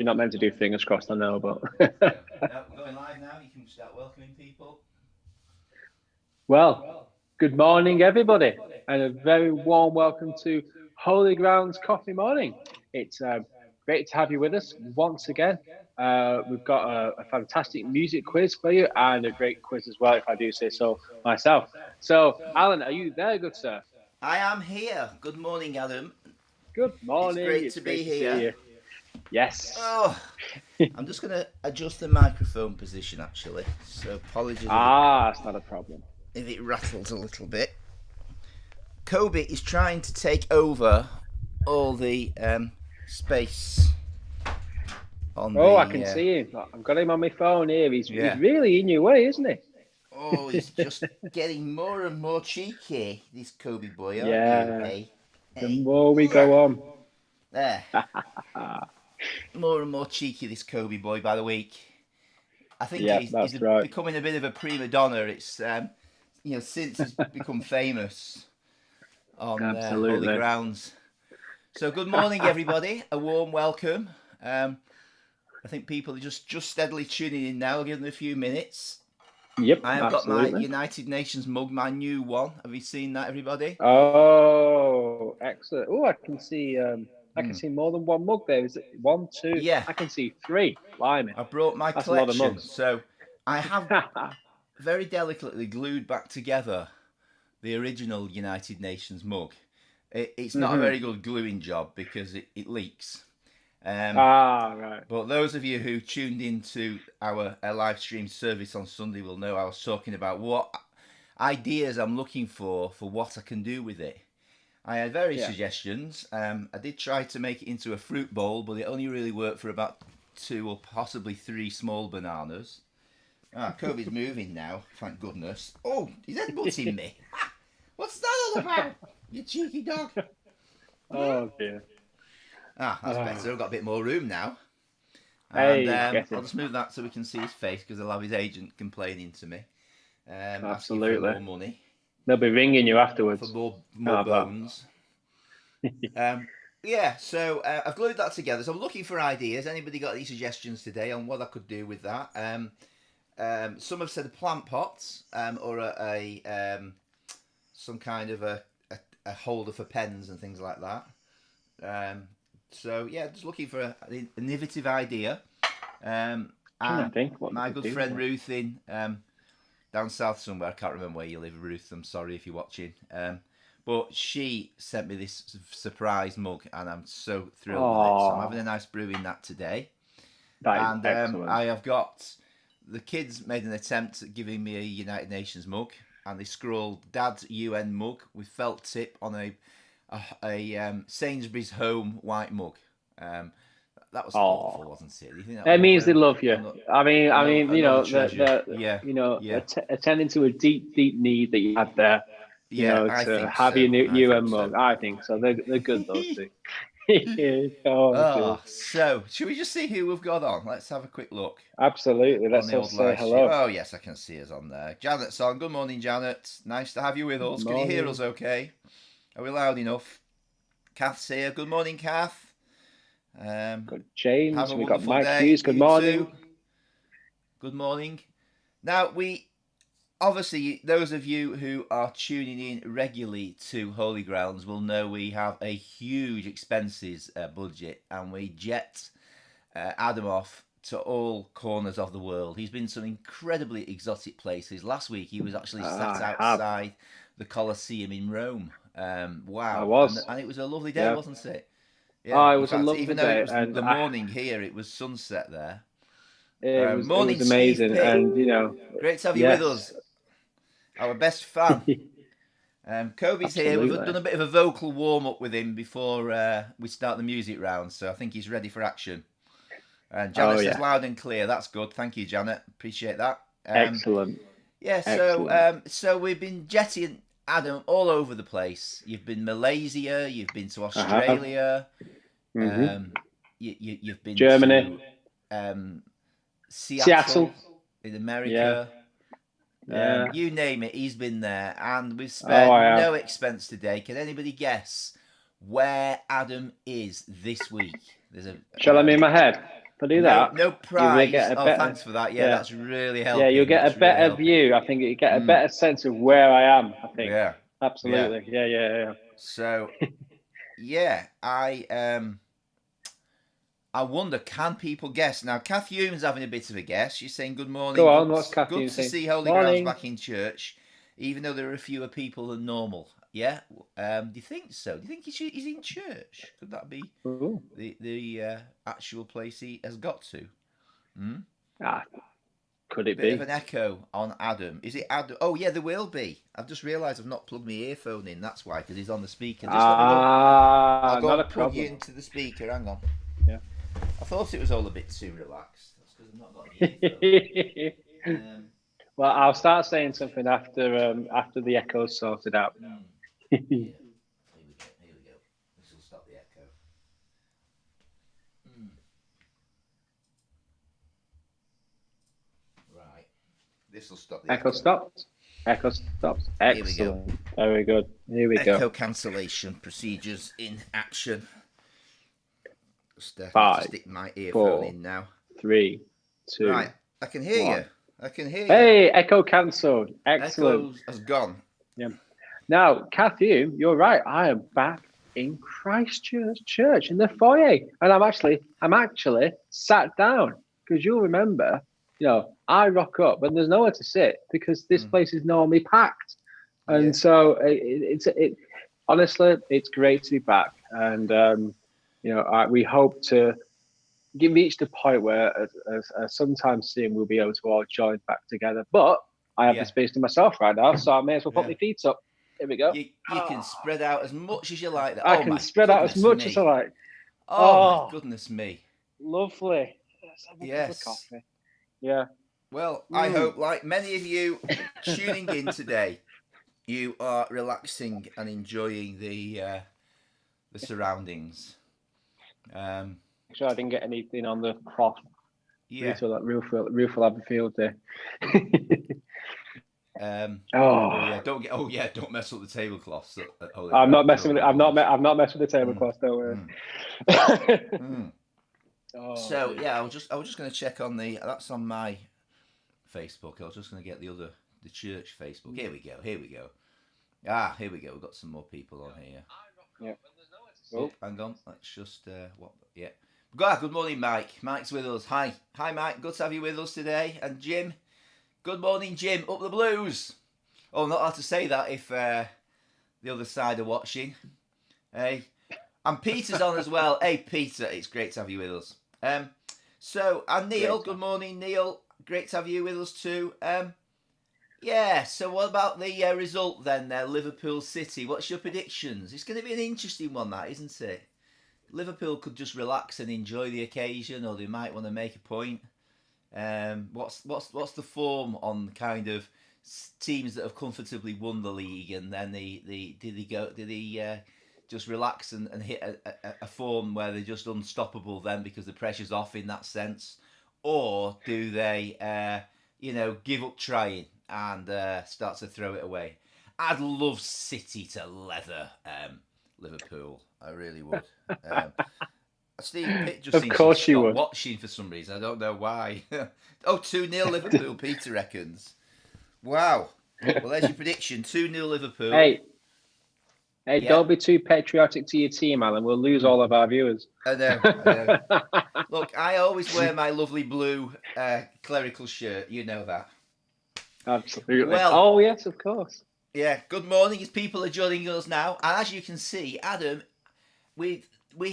You're not meant to do fingers crossed, I know, but No, we're going live now. You can start welcoming people. well, good morning, everybody, and a very warm welcome to Holy Grounds Coffee Morning. It's great to have you with us once again. We've got a fantastic music quiz for you and a great quiz as well, if I do say so myself. So, Alan, are you there, good sir? I am here. Good morning, Adam. Good It's morning. great It's to be great to see here. you. Yes. Oh, I'm just going to adjust the microphone position actually. So apologies It's not a problem. if it rattles a little bit. Kobe is trying to take over all the space on the. I can see him. I've got him on my phone here. He's Yeah. really in your way, isn't he? Oh, he's just getting more and more cheeky, this Kobe boy, aren't Yeah. you? Hey. The more we go on. There. More and more cheeky, this Kobe boy, by the week. I think he's becoming a bit of a prima donna. It's since he's become famous on Holy Grounds. So good morning, everybody. A warm welcome. I think people are just steadily tuning in now. I'll give them a few minutes. Yep, I have got my United Nations mug, my new one. Have you seen that, everybody? Oh, excellent. Oh, I can see. I can see more than one mug there. Is it 1, 2? Yeah. I can see 3. Blimey. I brought my That's collection. A lot of mugs. So I have very delicately glued back together the original United Nations mug. It's not a very good gluing job because it leaks. Right. But those of you who tuned into our live stream service on Sunday will know I was talking about what ideas I'm looking for what I can do with it. I had various suggestions. I did try to make it into a fruit bowl, but it only really worked for about 2 or possibly 3 small bananas. Kobe's moving now, thank goodness. Oh, he's headbutting me. What's that all about, you cheeky dog? Oh, dear. That's better. I've got a bit more room now. And I'll just move that so we can see his face because I'll have his agent complaining to me. Absolutely. Asking for more money. They'll be ringing you afterwards. For more bones. So I've glued that together. So I'm looking for ideas. Anybody got any suggestions today on what I could do with that? Some have said plant pots or some kind of a holder for pens and things like that. Just looking for an innovative idea. I think my good friend Ruth in down south somewhere, I can't remember where you live, Ruth, I'm sorry if you're watching. But she sent me this surprise mug and I'm so thrilled with it. So I'm having a nice brew in that today. That is excellent. I have got, the kids made an attempt at giving me a United Nations mug and they scrawled Dad's UN mug with felt tip on a Sainsbury's Home white mug. That was thoughtful, wasn't it? You think that means they love you. Attending to a deep need that you had there. To have your new UN mug. I think so. They're good, those two. So should we just see who we've got on? Let's have a quick look. Absolutely. Let's all say hello. Oh yes, I can see us on there. Janet's on. Good morning, Janet. Nice to have you with us. Can you hear us okay? Are we loud enough? Kath's here. Good morning, Kath. Got James. We've got Mike Hughes. Good morning. Good morning. Now, obviously, those of you who are tuning in regularly to Holy Grounds will know we have a huge expenses budget and we jet Adam off to all corners of the world. He's been to some incredibly exotic places. Last week, he was actually sat outside the Colosseum in Rome. Wow. I was. And it was a lovely day, wasn't it? Yeah, it was a lovely even day. Even though it was the morning here, it was sunset there. Morning, it was amazing. And, great to have you with us. Our best fan. Kobe's here. We've done a bit of a vocal warm-up with him before we start the music round, so I think he's ready for action. And Janet says loud and clear. That's good. Thank you, Janet. Appreciate that. Excellent. Yeah, so we've been jetting Adam all over the place. You've been Malaysia, you've been to Australia, you've been Germany, to Seattle in America. You name it, he's been there, and we've spared no expense today. Can anybody guess where Adam is this week? Shall I move my head? If I do that, no you will prize. get a Oh, better. thanks for that. Yeah, that's really helping. Yeah, you'll get That's a better really view. I think you get a better sense of where I am. I think. Yeah. Absolutely. Yeah. So, yeah, I wonder, can people guess? Now, Kath Hume's having a bit of a guess. She's saying, good morning. Go on, what's Kath Good Hume to saying? see Holy Grounds back in church, even though there are fewer people than normal. Yeah? Do you think so? Do you think he's in church? Could that be the actual place he has got to? Could it Bit be? of an echo on Adam. Is it Adam? Oh, yeah, there will be. I've just realised I've not plugged my earphone in. That's why, because he's on the speaker. Just let me go. I'll go not and a plug problem. you into the speaker. Hang on. Yeah. I thought it was all a bit too relaxed. That's because I've not got the earphone. Well, I'll start saying something after the echo's sorted out. Yeah. Here we go. This will stop the echo. Right. This will stop the echo. Echo stops. Excellent. Here we go. Very good. Here we go. Echo cancellation procedures in action. Just need to 5, stick my earphone 4, in now. 3, 2. Right. I can hear 1. you. I can hear you. Hey, echo cancelled. Excellent. Echo has gone. Yeah. Now, Kathy, you're right. I am back in Christ Church in the foyer, and I'm actually sat down because you'll remember, I rock up and there's nowhere to sit because this place is normally packed, and so honestly, it's great to be back, and we hope to reach the point where, as sometime soon, we'll be able to all join back together. But I have the space to myself right now, so I may as well put my feet up. Here we go. You can spread out as much as you like. I can spread out as much as I like. Oh, my goodness me. Lovely. Let's have a cup of coffee. Yeah. Well, I hope, like many of you tuning in today, you are relaxing and enjoying the surroundings. Make sure I didn't get anything on the cloth. Yeah. So that roof will have a field day. Don't mess up the tablecloths. I'm not messing with it. I've not messed with the tablecloths. Don't worry. So yeah, I was just going to check on that's on my Facebook. I was just going to get the church Facebook. Here we go. Here we go. We've got some more people on here. Yeah. Oh, hang on. Let's just Good morning, Mike. Mike's with us. Hi, Mike. Good to have you with us today. And Jim. Good morning, Jim. Up the Blues. Oh, not allowed to say that if the other side are watching. Hey. And Peter's on as well. Hey, Peter. It's great to have you with us. And Neil. Good morning, Neil. Great to have you with us too. So what about the result then there, Liverpool City? What's your predictions? It's going to be an interesting one, that, isn't it? Liverpool could just relax and enjoy the occasion, or they might want to make a point. What's the form on kind of teams that have comfortably won the league, and then did they just relax and hit a form where they're just unstoppable then because the pressure's off in that sense, or do they give up trying and start to throw it away? I'd love City to leather Liverpool. I really would. Steve Pitt just seems to stop watching for some reason. I don't know why. 2-0 Liverpool, Peter reckons. Wow. Well, there's your prediction. 2-0 Liverpool. Hey, don't be too patriotic to your team, Alan. We'll lose all of our viewers. I know. Look, I always wear my lovely blue clerical shirt. You know that. Absolutely. Well, yes, of course. Yeah. Good morning. As people are joining us now, and as you can see, Adam, we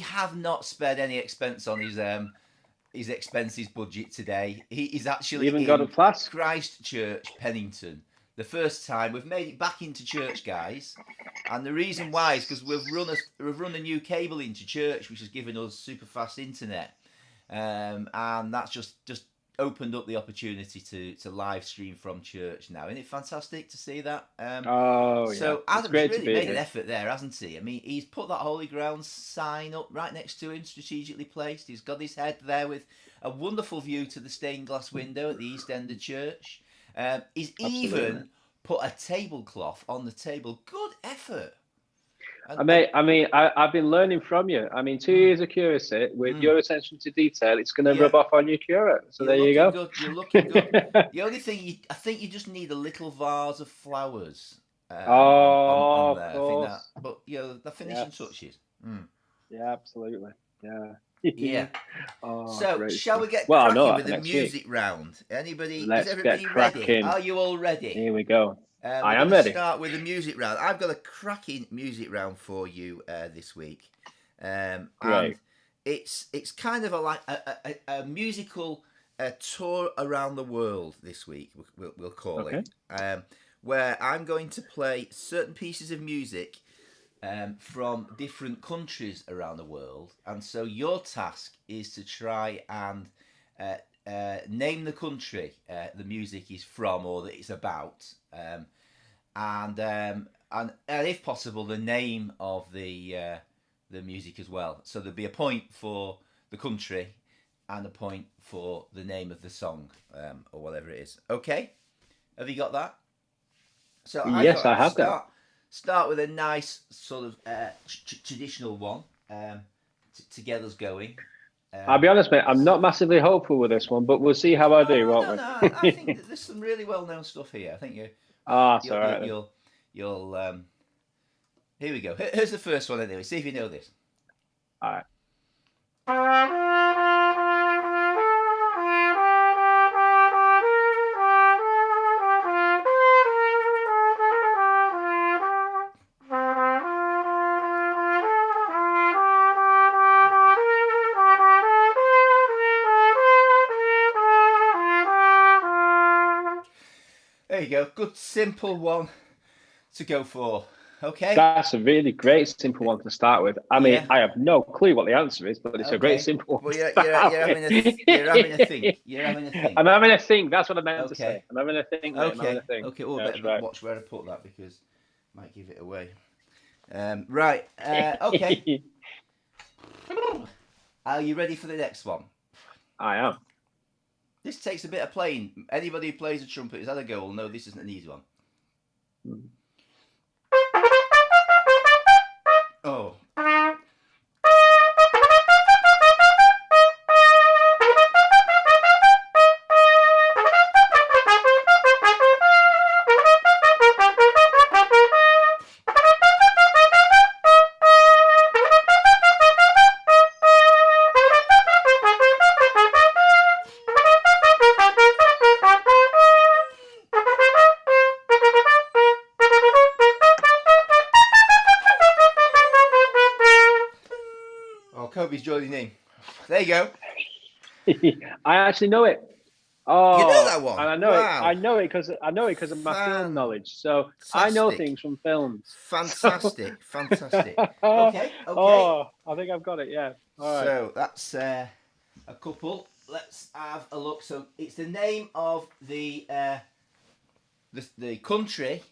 have not spared any expense on his expenses budget today. He's actually even got a flask. Christ Church Pennington. The first time we've made it back into church, guys, and the reason why is because we've run a new cable into church, which has given us super fast internet, and that's just opened up the opportunity to live stream from church now. Isn't it fantastic to see that? So Adam's really made an effort there, hasn't he? I mean, he's put that Holy Ground sign up right next to him, strategically placed. He's got his head there with a wonderful view to the stained glass window at the east end of church. He's even put a tablecloth on the table. Good effort. I've been learning from you. I mean, 2 years of curacy with your attention to detail, it's going to rub off on your curate. So there you go. Good. You're looking good. The only thing I think you just need a little vase of flowers on there. Of I think course. but the finishing touches. Yeah, absolutely. Yeah. Yeah. So, shall we get well, cracking with the music round? Let's is everybody get ready? cracking. Are you all ready? Here we go. I am ready. ready. Start with the music round. I've got a cracking music round for you this week. Great. And it's kind of a musical tour around the world this week. We'll call it. Where I'm going to play certain pieces of music from different countries around the world, and so your task is to try and name the country the music is from or that it's about, and if possible the name of the music as well. So there'll be a point for the country and a point for the name of the song, or whatever it is. Okay, have you got that? So yes, I have that. Start with a nice sort of traditional one to get us going. I'll be honest, mate, I'm not massively hopeful with this one, but we'll see how I do, won't we? No, I think there's some really well-known stuff here. I think you'll here we go. Here's the first one anyway. See if you know this. All right. There you go. Good, simple one to go for. Okay. That's a really great, simple one to start with. I mean, I have no clue what the answer is, but it's a great, simple one. Well, you're having a think. You're having a think. I'm having a think. That's what I meant to say. I'm having a think. Mate. Okay. I'm having a think. Okay. Well, better watch where I put that because I might give it away. Right. Okay. Are you ready for the next one? I am. This takes a bit of playing. Anybody who plays a trumpet who's had a go will know this isn't an easy one. Oh. Kobe's joining in. There you go. I actually know it. Oh, you know that one, and I know it because of my film knowledge. So I know things from films. Fantastic. Okay. Oh, I think I've got it. Yeah. All right. So that's a couple. Let's have a look. So it's the name of the country,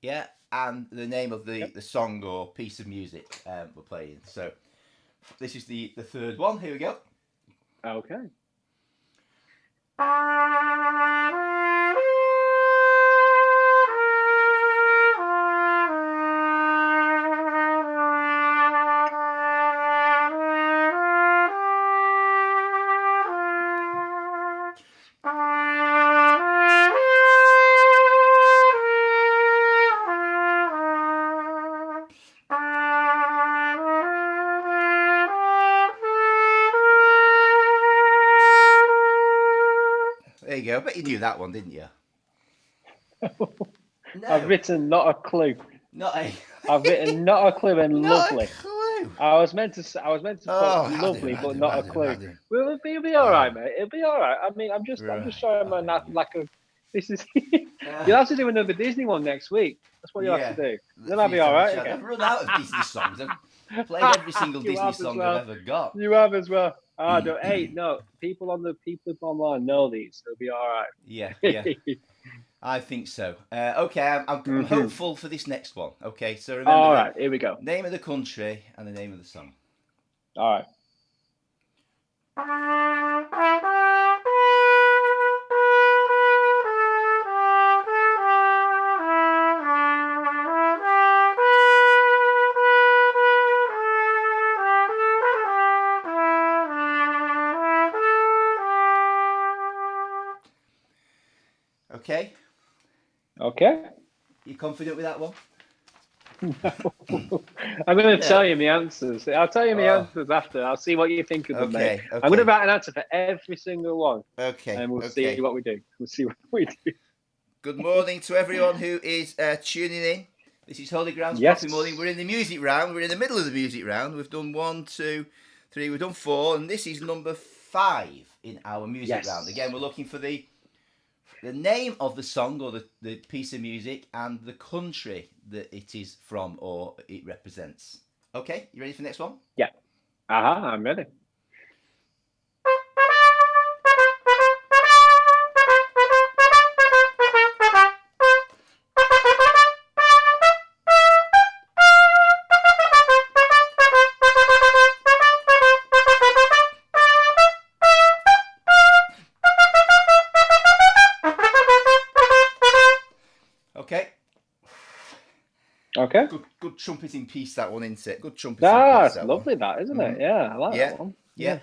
yeah, and the name of the song or piece of music we're playing. So this is the third one. Here we go. Okay. There you go. I bet you knew that one, didn't you? No. I've written not a clue. I've written not a clue and lovely. Not a clue. I was meant to put lovely, but not a clue. Well, it'll be all right, mate. It'll be all right. I mean, I'm just showing my lack of. This is. You'll have to do another Disney one next week. That's what you'll have to do. Then I'll be all right. I've run out of Disney songs. I've played every single Disney song I've ever got. You have as well. No. People online know these. It'll be all right. Yeah. I think so. Okay, I'm hopeful for this next one. Okay, so remember. All right, here we go. Name of the country and the name of the song. All right. Okay. Okay. You confident with that one? No. I'm going to tell you my answers. I'll tell you my answers after. I'll see what you think of them, mate. Okay. I'm going to write an answer for every single one. Okay. And we'll see what we do. We'll see what we do. Good morning to everyone who is tuning in. This is Holy Grounds Yes. Coffee Morning. We're in the music round. We're in the middle of the music round. We've done 1, 2, 3. We've done 4, and this is number 5 in our music round. Again, we're looking for the name of the song or the piece of music and the country that it is from or it represents. Okay, you ready for the next one? Yeah. I'm ready. Okay. Good trumpeting piece, that one, isn't it? Good trumpeting piece. That's lovely, that, isn't it? Yeah, I like that one. Yeah,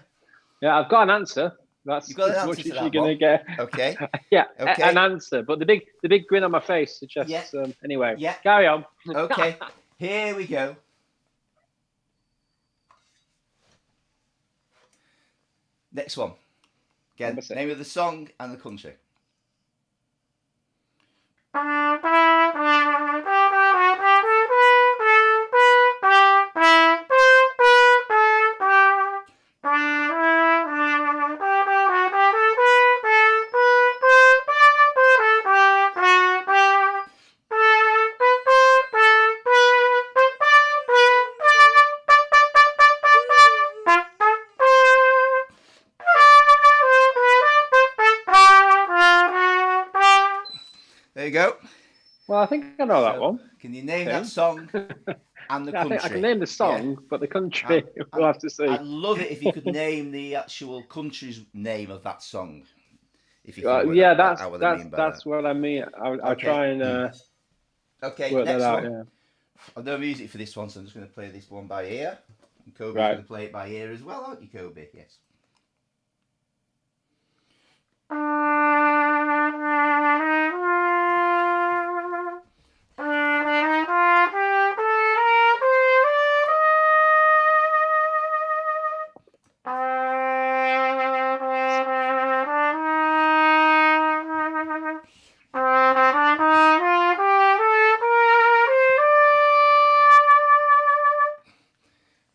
I've got an answer. That's You've got an as answer much as to you're that going to one. get. Okay. Okay. An answer, but the big grin on my face suggests. Anyway. Yeah. Carry on. Okay. Here we go. Next one. Again, name of the song and the country. There you go. Well, I think I know that one. Can you name that song and the country? I think I can name the song, but the country we'll have to see. I'd love it if you could name the actual country's name of that song. If you that's what I mean. I'll try and work that out. Yeah. I've no music for this one, so I'm just going to play this one by ear. And Kobe's going to play it by ear as well, aren't you, Kobe? Yes.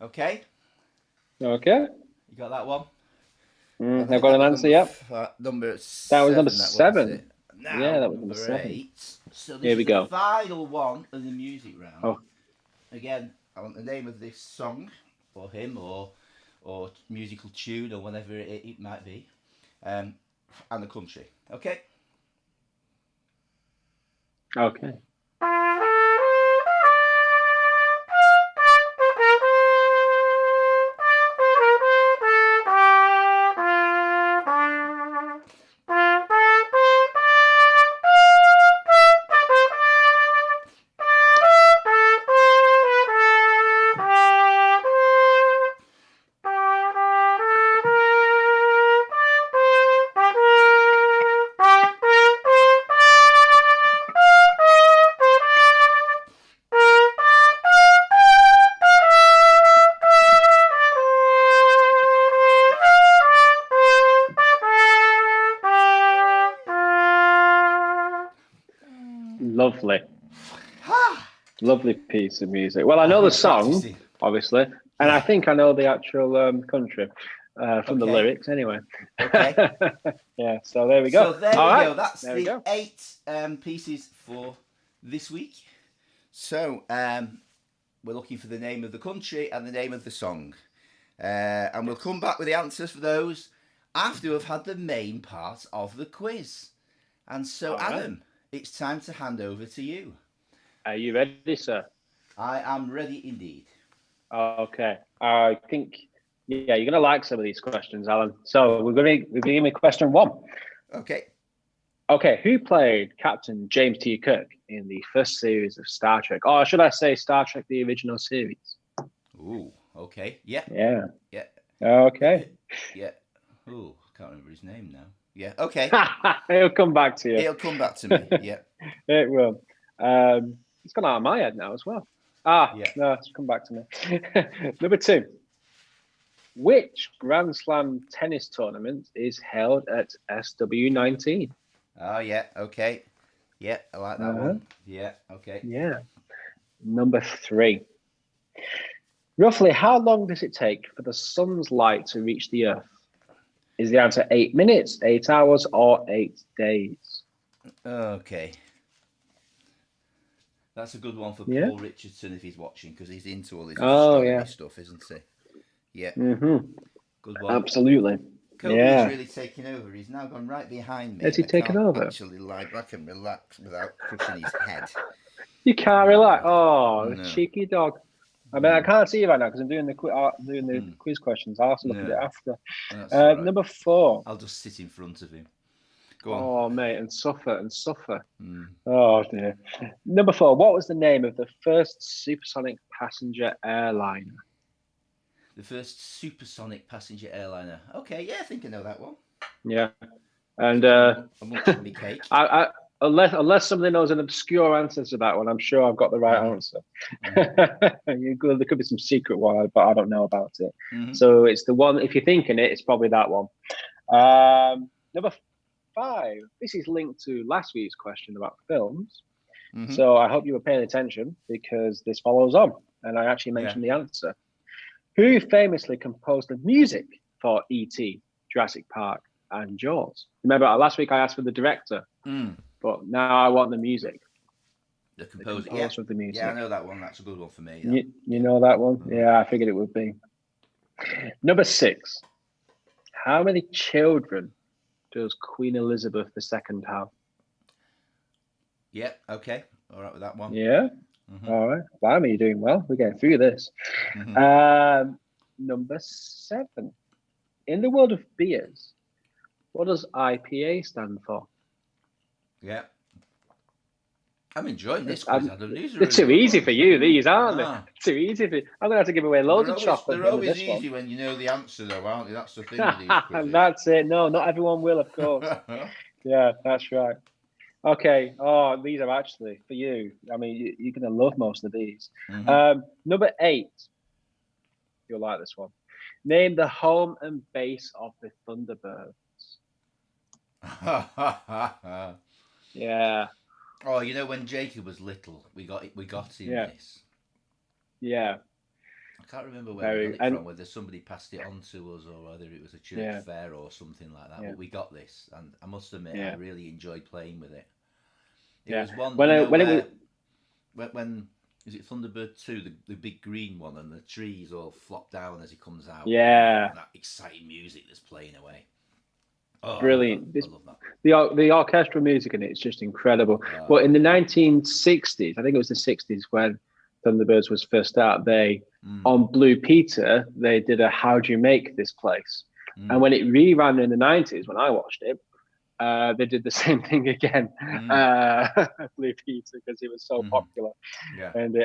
Okay. Okay. You got that one? I've got an answer, Number 7. That was number 7. Now, that was number 7. 8. So this Here we go. The final one of the music round. Oh. Again, I want the name of this song, or him, or musical tune, or whatever it might be, and the country. Okay? Okay. Lovely. Lovely piece of music. Well, I know the song, obviously, and I think I know the actual country from the lyrics anyway. Okay. Yeah, so there we go. So there we go. That's the 8 pieces for this week. So we're looking for the name of the country and the name of the song. And we'll come back with the answers for those after we've had the main part of the quiz. And so, Adam, it's time to hand over to you. Are you ready, sir? I am ready indeed. Okay. I think, you're going to like some of these questions, Alan. So we're going to begin with question 1. Okay. Okay. Who played Captain James T. Kirk in the first series of Star Trek? Or should I say Star Trek, the original series? Ooh, okay. Yeah. Yeah. Yeah. Okay. Yeah. Ooh, can't remember his name now. Yeah, okay. It'll come back to you. It'll come back to me. Yeah. It will. It's gone out of my head now as well. Yeah. No, it's come back to me. Number 2. Which Grand Slam tennis tournament is held at SW19? Oh, yeah. Okay. Yeah, I like that one. Yeah. Okay. Yeah. Number 3. Roughly how long does it take for the sun's light to reach the Earth? Is the answer 8 minutes, 8 hours, or 8 days? Okay. That's a good one for Paul Richardson if he's watching, because he's into all this astronomy stuff, isn't he? Yeah. Good one. Absolutely. Kobe's really taking over. He's now gone right behind me. Has he taken over? Actually lie back and relax without crushing his head. You can't relax. Oh, no. Cheeky dog. I mean, I can't see you right now because I'm doing the quiz questions. I'll have to look at it after. Right. Number 4. I'll just sit in front of him. Go on. Oh, mate, and suffer. Oh, dear. Number 4. What was the name of the first supersonic passenger airliner? The first supersonic passenger airliner. Okay, yeah, I think I know that one. Yeah. And amongst me cake. Unless somebody knows an obscure answer to that one, I'm sure I've got the right answer. There could be some secret one, but I don't know about it. So it's the one, if you're thinking it, it's probably that one. Number 5. This is linked to last week's question about films. So I hope you were paying attention because this follows on. And I actually mentioned the answer. Who famously composed the music for E.T., Jurassic Park, and Jaws? Remember, last week I asked for the director. But now I want the music. The composer of the music. Yeah, I know that one. That's a good one for me. You know that one? Yeah, I figured it would be. Number 6. How many children does Queen Elizabeth II have? Yeah, okay. All right with that one. Yeah? All right. Blimey, you're doing well. We're getting through this. Number 7. In the world of beers, what does IPA stand for? Yeah. I'm enjoying this quiz, Adam. They're too easy for you, these, aren't they? Too easy for you. I'm going to have to give away loads of chocolate. They're always easy when you know the answer, though, aren't they? That's the thing with these quizzes. That's it. No, not everyone will, of course. Yeah, that's right. Okay. Oh, these are actually for you. I mean, you're going to love most of these. Number 8. You'll like this one. Name the home and base of the Thunderbirds. Yeah. Oh, you know when Jacob was little, we got him this. Yeah. I can't remember where we got it from, whether somebody passed it on to us or whether it was a church fair or something like that. But we got this, and I must admit, I really enjoyed playing with it. It was one when is it Thunderbird 2, the big green one, and the trees all flop down as he comes out. Yeah. And that exciting music that's playing away. Oh, brilliant. I love that. The orchestral music in it is just incredible. But in the 1960s, I think it was the 60s when Thunderbirds was first out, on Blue Peter, they did a How Do You Make This Place? And when it reran in the 90s, when I watched it, they did the same thing again, Blue Peter, because it was so popular. Yeah. And they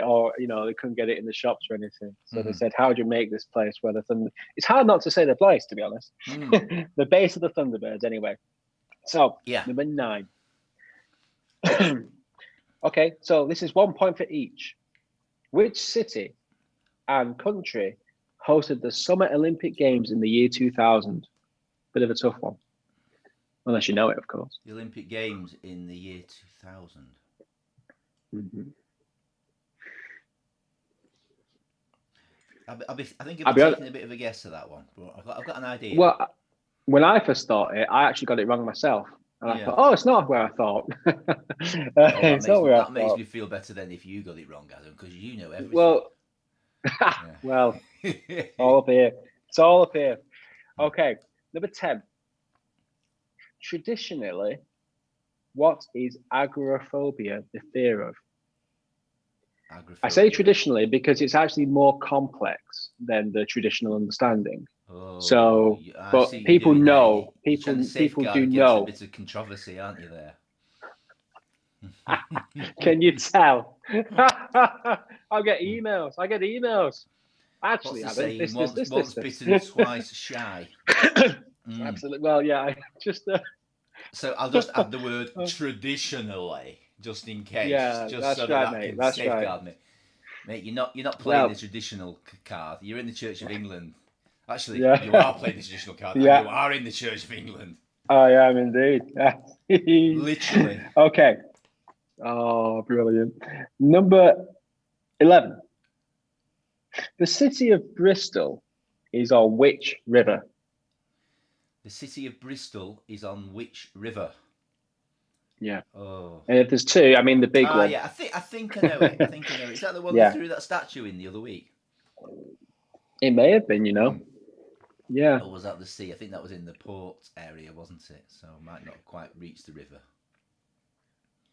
couldn't get it in the shops or anything. So they said, how do you make this place where the Thunder... It's hard not to say the place, to be honest. The base of the Thunderbirds, anyway. So, number 9. Okay, so this is 1 point for each. Which city and country hosted the Summer Olympic Games in the year 2000? Bit of a tough one. Unless you know it, of course. The Olympic Games in the year 2000. I think I'll be taking a bit of a guess at that one. But I've got an idea. Well, when I first thought it, I actually got it wrong myself. And I thought, it's not where I thought. That makes me feel better than if you got it wrong, Adam, because you know everything. Well, all up here. It's all up here. Okay, number 10. Traditionally, what is agoraphobia the fear of? Agoraphobia. I say traditionally because it's actually more complex than the traditional understanding. But people know. People do know. A bit of controversy, aren't you there? Can you tell? I get emails. Actually, once bitten, twice shy. Absolutely. Well, yeah, I just. So I'll just add the word traditionally, just in case, Yeah, just so that's that right, that mate. can That's right. safeguard me. Mate, you're not playing the Well, traditional card. You're in the Church of England. Actually, yeah, you are playing the traditional card, and you yeah, are in the Church of England. I am indeed. Literally. Okay. Oh, brilliant. Number 11. The city of Bristol is on which river? The city of Bristol is on which river? Yeah. Oh. And if there's two, I mean the big Ah, one. yeah. I think I know it. I think I know it. Is that the one they Yeah. threw that statue in the other week? It may have been, Yeah. Or was that the sea? I think that was in the port area, wasn't it? So it might not quite reach the river.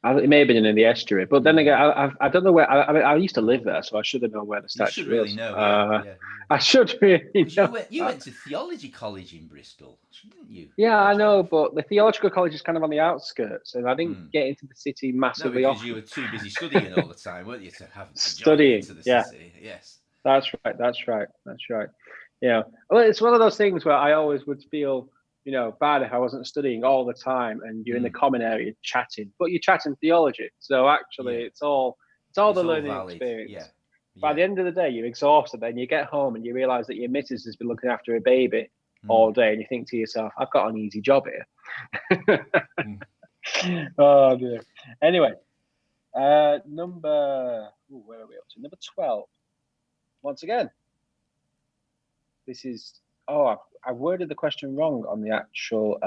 It may have been in the estuary, but then again, I don't know where. I used to live there, so I should have known where the You should statue really is. know, yeah. I should really Because know you that. went to theology college in Bristol, didn't you? Yeah, I know, George? but the theological college is kind of on the outskirts, and I didn't Hmm. get into the city No, massively because you often. were too busy studying all the time, weren't you, to join Studying, into the yeah, city? Yes. that's right, that's right, that's right. Yeah, well, it's one of those things where I always would feel, bad if I wasn't studying all the time, and you're in the Hmm. common area chatting, but you're chatting theology, so actually, Yeah. it's all the It's all learning valid. Yeah. experience. By Yeah. the end of the day, you're exhausted. Then you get home and you realise that your missus has been looking after a baby Hmm. all day, and you think to yourself, "I've got an easy job here." Hmm. Oh dear. Anyway, where are we up to? Number 12. Once again, this is. Oh, I worded the question wrong on the actual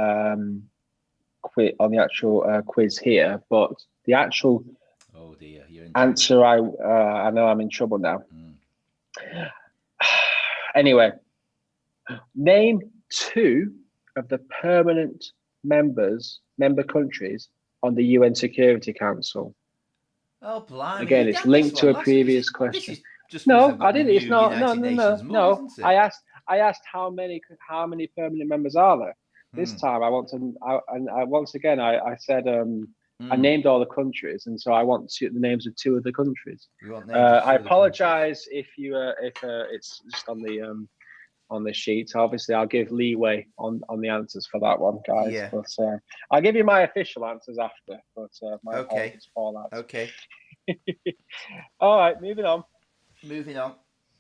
quiz here, but the actual Oh dear, you're in answer, trouble. I know I'm in trouble now. Hmm. Anyway, name two of the permanent member countries on the UN Security Council. Oh blimey, Again, you it's had this linked to one a last week. previous This question. is just because No, I've I got the didn't. new It's not. No, United no, no, Nations mug, no. isn't it? I asked how many permanent members are there. This Hmm. time I want to. Once again I said I Hmm. named all the countries, and so I want the names of two of the countries. You want names of I two of the countries? apologise if it's just on the sheet. Obviously, I'll give leeway on the answers for that one, guys. Yeah. But I'll give you my official answers after. But my Okay. apologies for that. Okay. All right, moving on. Moving on.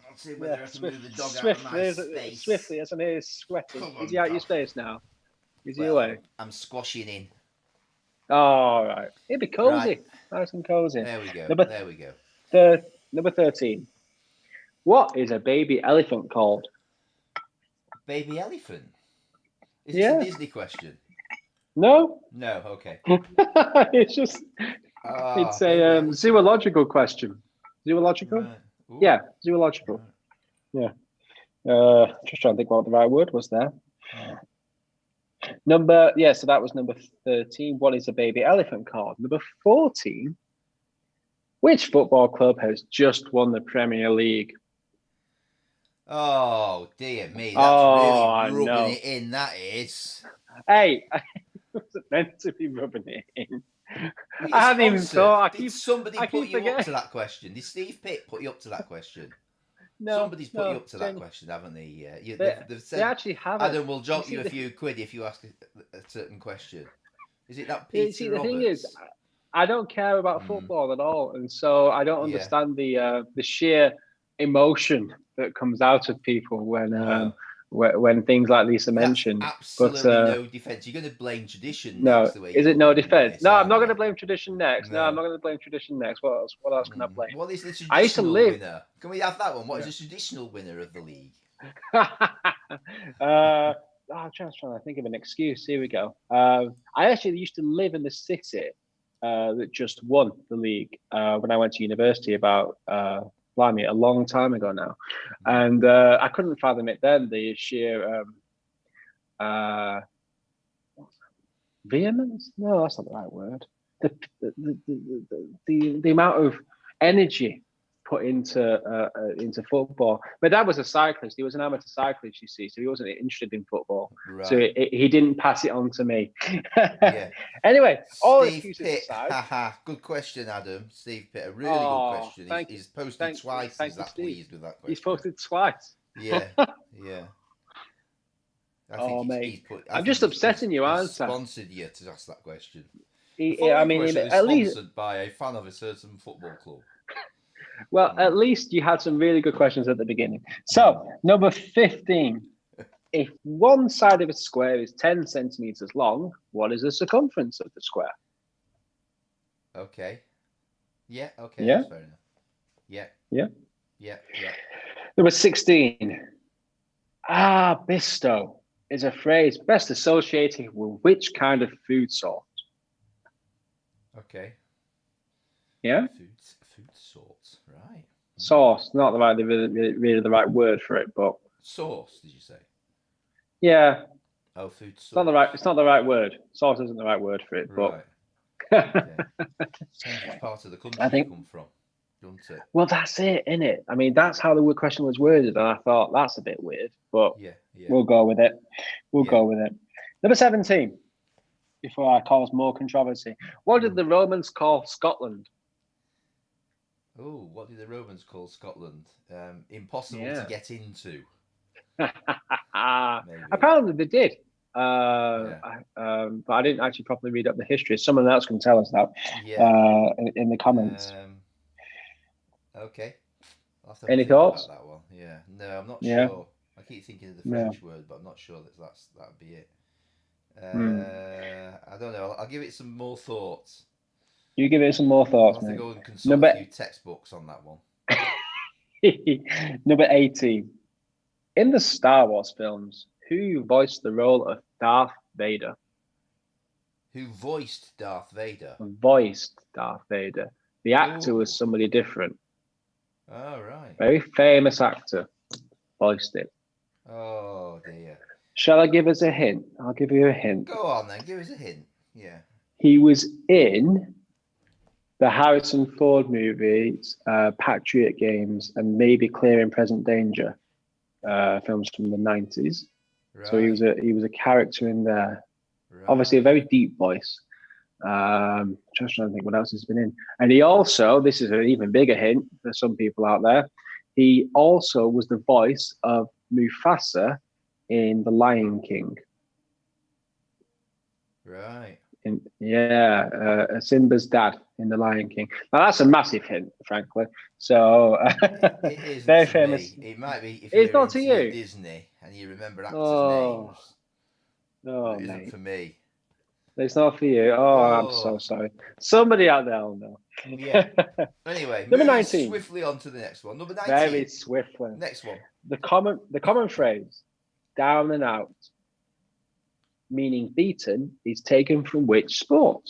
Let's see Yeah, whether I can move the dog out of my space. swiftly, as I know he's sweating. Come Is on, he out your pal. space now? Is he Well, away? I'm squashing in. All right. It'd be Right. cozy. Nice and cozy. There we go. Number There we go. number 13. What is a baby elephant called? Baby elephant. Is this a Yeah. Disney question? No. No. Okay. It's just it's Baby a elephant. zoological question. Zoological? Right. Ooh. Yeah, zoological. Right. Yeah. Just trying to think what the right word was there. So that was number 13. What is a baby elephant called? Number 14. Which football club has just won the Premier League? Oh dear me, that's Oh, I really rubbing know. it in. That is. Hey, I wasn't meant to be rubbing it in. Were you I hadn't even sponsored? thought. Did somebody I put keep you up to forgetting. that question? Did Steve Pitt put you up to that question? No, Somebody's put you up to that question, haven't they? They've they said, actually haven't. Adam will drop see, you a few quid if you ask a certain question. Is it that see, Peter the thing is, Roberts? I don't care about football at all, and so I don't Yeah. understand the sheer emotion that comes out of people when things like these are mentioned. Absolutely no defence. You're going to blame tradition No, next. The way is you're it no looking at defence? this, No, I'm aren't not going you? to blame tradition next. No, I'm not going to blame tradition next. What else? What else can I blame? What is the I used to traditional live. winner? Can we have that one? What is the traditional winner of the league? I'm trying to think of an excuse. Here we go. I actually used to live in the city that just won the league when I went to university about blimey, a long time ago now, and I couldn't fathom it then. The sheer vehemence? No, that's not the right word. The amount of energy put into football. My dad was a cyclist. He was an amateur cyclist, you see, so he wasn't interested in football. Right. So he didn't pass it on to me. Yeah. Anyway, all Steve excuses Pitt. aside. Haha. Good question, Adam. Steve Pitt. A really good question. He's posted twice. He's that pleased with that question. He's posted twice. Yeah. Yeah. Mate, I'm just upsetting you, aren't I? Sponsored you to ask that question. The Question is sponsored by a fan of a certain football club. Well, at least you had some really good questions at the beginning. So, number 15. If one side of a square is 10 centimeters long, what is the circumference of the square? Okay. Yeah, okay, Yeah. That's fair enough. Yeah. Yeah. Yeah, yeah. Number 16. Bisto is a phrase best associated with which kind of food source? Okay. Yeah. Food sorts, right? Sauce, not the right, really the right word for it, but sauce. Did you say? Yeah. Oh, food sauce. It's not the right word. Sauce isn't the right word for it, right. But Okay. Depends which part of the country you come from, don't it? Well, that's it, isn't it? I mean, that's how the question was worded, and I thought that's a bit weird, but we'll go with it. We'll go with it. Number 17. Before I cause more controversy, what did the Romans call Scotland? Oh, what did the Romans call Scotland? Impossible to get into. Apparently they did. But I didn't actually properly read up the history. Someone else can tell us that in the comments. Okay. I'll have to Any thoughts about that one? Yeah. No, I'm not sure. I keep thinking of the French word, but I'm not sure that'd be it. I don't know. I'll give it some more thoughts. You give it some more thoughts, I'll have mate. to go and consult a few textbooks on that one. Number 18. In the Star Wars films, who voiced the role of Darth Vader? Who voiced Darth Vader? Voiced Darth Vader. The actor was somebody different. Oh, right. Very famous actor voiced it. Oh, dear. Shall I give us a hint? I'll give you a hint. Go on then, give us a hint. Yeah. He was in the Harrison Ford movies, Patriot Games, and maybe Clear and Present Danger, films from the 90s. Right. So he was a character in there. Right. Obviously, a very deep voice. Just trying to think what else he's been in. And he also, this is an even bigger hint for some people out there, he also was the voice of Mufasa in The Lion King. Right. Simba's dad in The Lion King. Now that's a massive hint, frankly. So it is very famous. Me. It might be if it's not to you. Disney and you remember actors' names. No, it isn't for me. It's not for you. I'm so sorry. Somebody out there will know. Yeah. Anyway, number 19. Swiftly on to the next one. Number 19. Very swiftly. Next one. The common phrase, down and out, meaning beaten, is taken from which sport?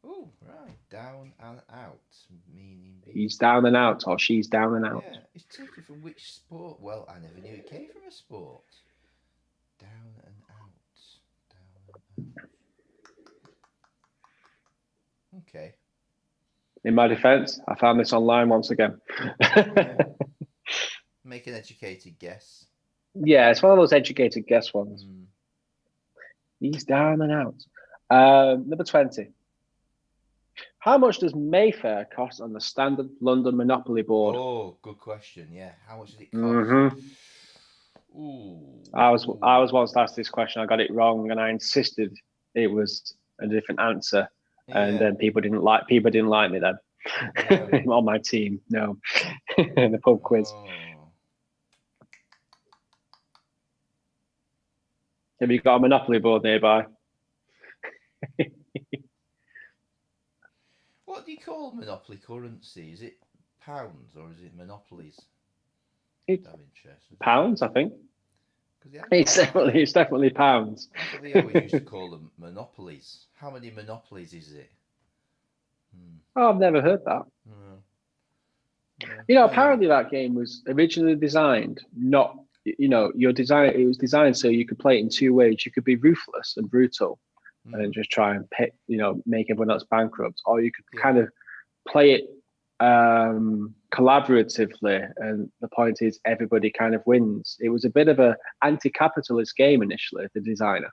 Oh, right. Down and out, meaning beaten. He's down and out, or she's down and out. Yeah. It's taken from which sport? Well, I never knew it came from a sport. Down and out. Okay. In my defense, I found this online once again. Make an educated guess. Yeah, it's one of those educated guess ones. He's down and out. Number 20. How much does Mayfair cost on the standard London Monopoly board? Oh, good question. Yeah, how much does it cost? Mm-hmm. Ooh. I was once asked this question. I got it wrong, and I insisted it was a different answer. Yeah. And then people didn't like me then on my team. No, in the pub quiz. Have you got a Monopoly board nearby? What do you call Monopoly currency? Is it pounds or is it monopolies? Pounds, I think. It's definitely pounds. They always used to call them monopolies. How many monopolies is it? Oh, I've never heard that. Yeah. Apparently that game was originally designed not. It was designed so you could play it in two ways. You could be ruthless and brutal and just try and make everyone else bankrupt, or you could kind of play it collaboratively, and the point is everybody kind of wins. It was a bit of a anti-capitalist game initially. The designer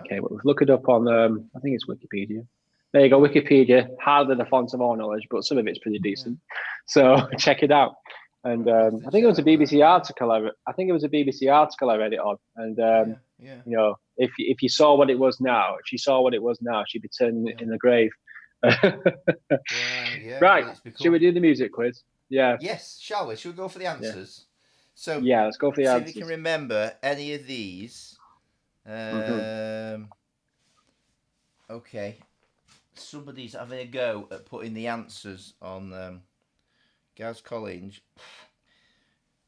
came up with. Look it up on I think it's Wikipedia. There you go, Wikipedia. Hardly the font of our knowledge, but some of it's pretty decent. So check it out. And I think it was a BBC article. I think it was a BBC article I read it on. And you know, if you saw what it was now, if she saw what it was now, she'd be turning in the grave. Right. Well, Should we do the music quiz? Yeah. Yes. Shall we? Should we go for the answers? So let's go for the answers. See if we can remember any of these. Okay. Somebody's having a go at putting the answers on Gaz Collins.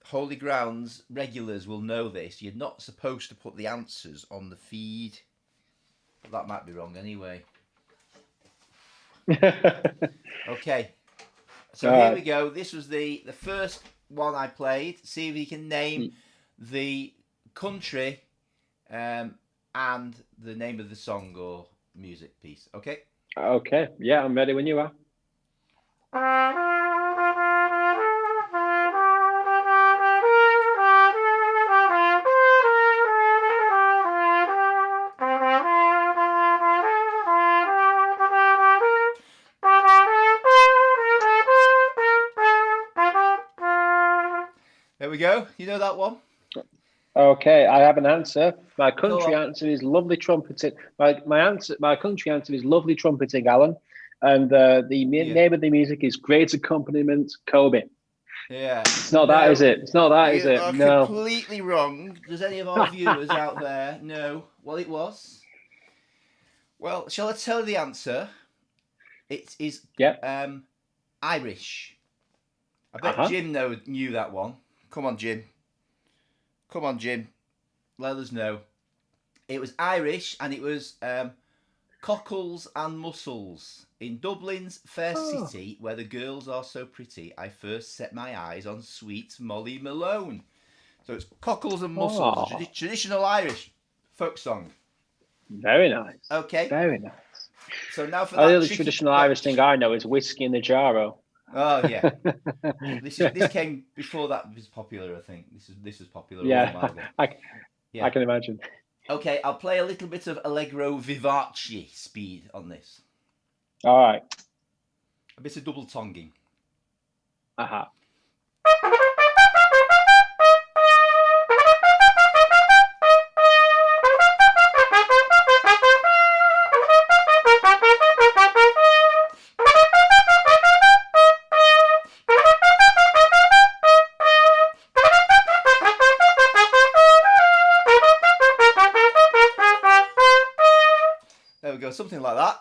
Holy Grounds regulars will know this. You're not supposed to put the answers on the feed. But that might be wrong anyway. Okay. So here we go. This was the first one I played. See if you can name the country and the name of the song or music piece. Okay? Okay. Yeah, I'm ready when you are. There we go. You know that one? Okay, I have an answer. My country answer is lovely trumpeting. My country answer is lovely trumpeting, Alan. And the name of the music is Great Accompaniment, Kobe. Yeah. It's not that, is it? It's not that, is it? You are no. Completely wrong. Does any of our viewers out there know what it was? Well, shall I tell you the answer? It is Irish. I bet Jim knew that one. Come on, Jim. Come on, Jim. Let us know. It was Irish, and it was Cockles and Mussels. In Dublin's fair city, where the girls are so pretty, I first set my eyes on sweet Molly Malone. So it's Cockles and Mussels, traditional Irish folk song. Very nice. Okay. Very nice. So now for the only traditional Irish thing I know is whiskey in the jarro. Oh yeah. This came before that was popular, I think. This was popular. Yeah. I can imagine. Okay, I'll play a little bit of Allegro Vivace speed on this. All right. A bit of double tonguing. There we go, something like that.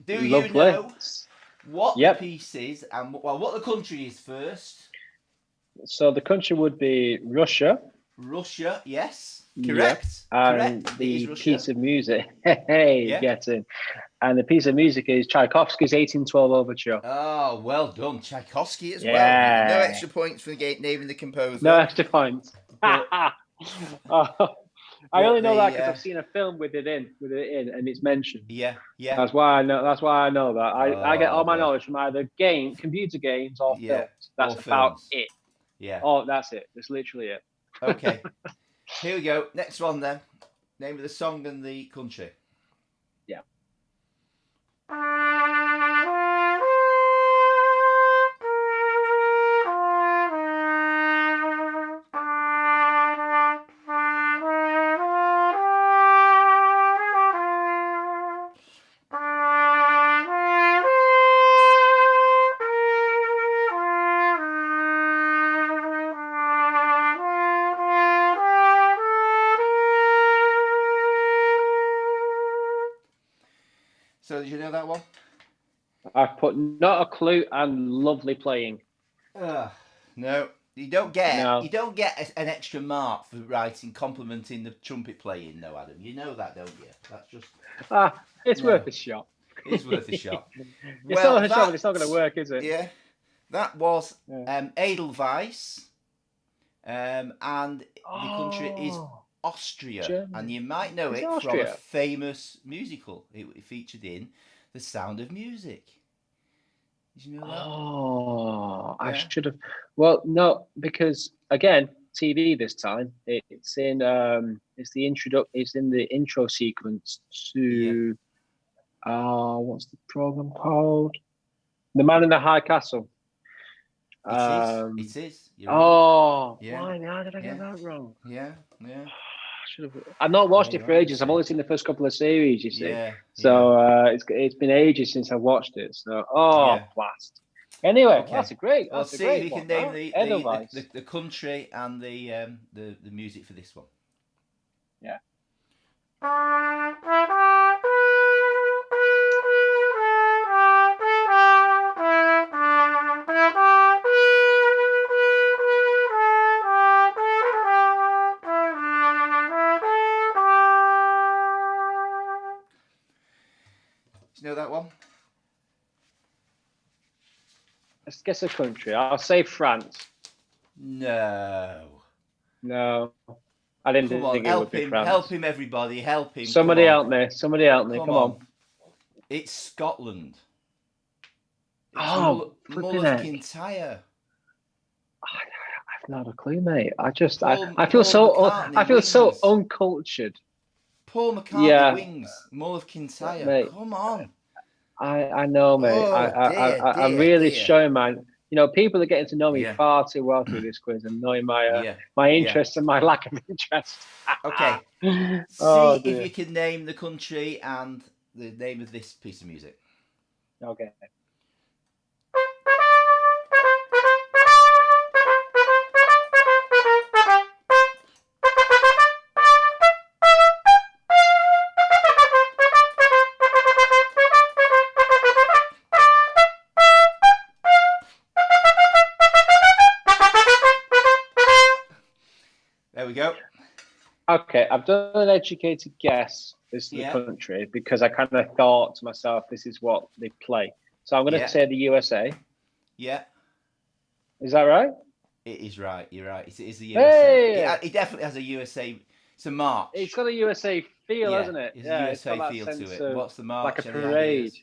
Do you know what the piece is and what the country is first? So the country would be Russia. Russia, yes. Correct. And correct. The piece of music, get in. And the piece of music is Tchaikovsky's 1812 Overture. Oh, well done. Tchaikovsky as well. No extra points for naming the composer. No extra points. I only know that because I've seen a film with it in, and it's mentioned. Yeah. That's why I know that. I get all my knowledge from either computer games or films. That's about it. Yeah. Oh, that's it. That's literally it. Okay. Here we go. Next one then. Name of the song and the country. Yeah. So did you know that one? I've put not a clue and lovely playing. No, you don't get an extra mark for complimenting the trumpet playing. No, Adam, you know that, don't you? That's just it's worth a shot. It's worth a shot. It's not a shot, but it's not going to work, is it? Yeah, that was Edelweiss, and the country is Austria, Germany. And you might know it from a famous musical it featured in, The Sound of Music. Did you know that? I should have. Well, no, because again, TV this time. It's in It's in the intro sequence to. What's the program called? The Man in the High Castle. It is. You're right. Oh, Yeah. why? How did I get that wrong? Yeah. I've not watched it You're for right, ages. I've only seen the first couple of series, you see. Yeah. So it's been ages since I watched it. So blast. Anyway, Okay. that's a great. Well, That's a see great if you one. can name Edelweiss. the country and the music for this one. Yeah. Do you know that one? Let's guess a country. I'll say France. No. I didn't Come on, think it would be France. Help him, everybody, help him. Somebody help me. Somebody help me. Come on. It's Scotland. Oh, Mull of Kintyre. I've not a clue, mate. I Paul feel so Wings. uncultured. Paul McCartney Wings, Mull of Kintyre. Mate, come on. I know, mate. I'm really showing my. People are getting to know me far too well through this quiz and knowing my interests and my lack of interest. Okay. See if you can name the country and the name of this piece of music. Okay. There we go. Okay, I've done an educated guess. This is the country because I kind of thought to myself, this is what they play. So I'm going to say the USA. Yeah. Is that right? It is right. You're right. It is the USA. It definitely has a USA. It's a march. It's got a USA feel, hasn't it? It's a USA feel to it. What's the march? Like a parade.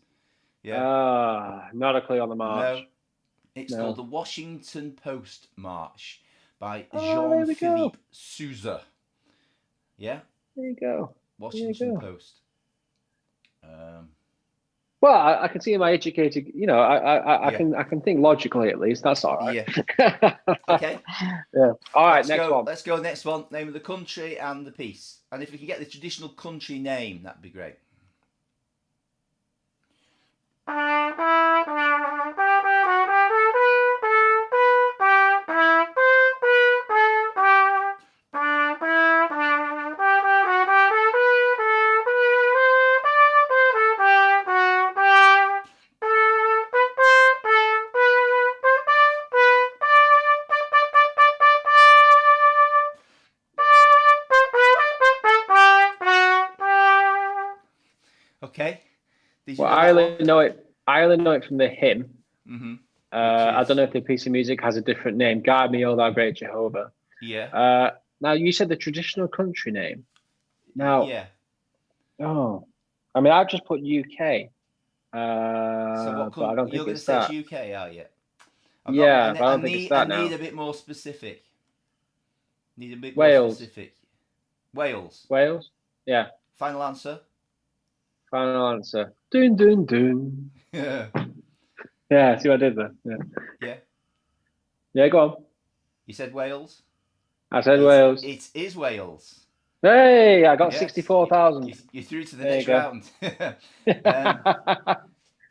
Yeah. Not a clue on the march. No. It's called the Washington Post March by Jean-Philippe Sousa. Yeah. There you go. Washington Post. Well, I can see in my educated, I can think logically at least. That's all right. Yeah. Okay. Yeah. All right. Next one. Let's go. Next one. Name of the country and the piece. And if we can get the traditional country name, that'd be great. Okay. Well, I only know it from the hymn. Mm-hmm. I don't know if the piece of music has a different name. Guide me, O thou great Jehovah. Yeah. Now you said the traditional country name. Now. Yeah. Oh, I mean, I've just put UK. So what? But I don't think you're going to it's say that. it's UK, are you? But I don't think it's that now. I need a bit more specific. Need a bit more specific. Wales. Wales. Yeah. Final answer. Final answer. Dun dun dun. Yeah. See what I did there? Yeah. Yeah. Yeah. Go on. You said Wales. I said Wales. It is Wales. Hey, I got 64,000. You're through to the next round.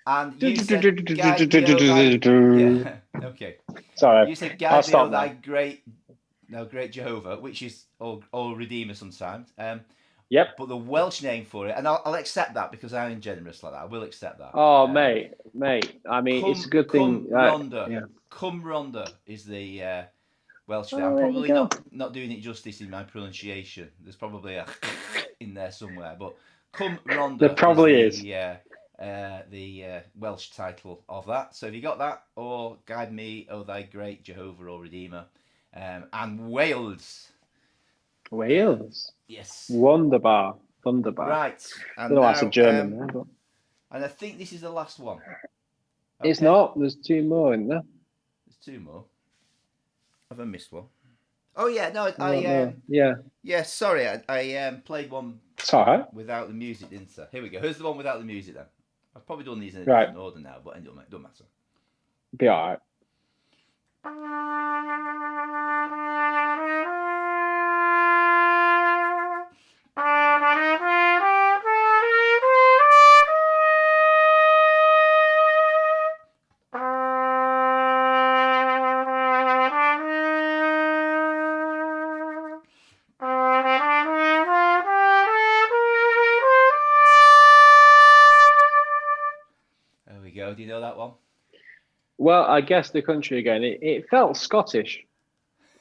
And you said, okay. Sorry. You said, "Guide me, O thy great Jehovah," which is or Redeemer sometimes. Yep. But the Welsh name for it, and I'll accept that because I'm generous like that. I will accept that. Oh, mate. I mean, it's a good thing. Cum Ronda is the Welsh name. I'm probably not doing it justice in my pronunciation. There's probably a in there somewhere, but Cum Ronda. There probably is. Yeah. The Welsh title of that. So have you got that? Or Guide Me, O Thy Great Jehovah or Redeemer. And Wales. Wales? Yes. Wunderbar. Right. And I don't know why it's a German there, but... And I think this is the last one. Okay. It's not. There's two more, isn't there? There's two more. Have I missed one? Oh, yeah. No, Yeah, sorry. I played one without the music, didn't I? Here we go. Who's the one without the music then? I've probably done these in a different order now, but it don't matter. Be all right. There we go. Do you know that one? Well, I guess the country again. It felt Scottish.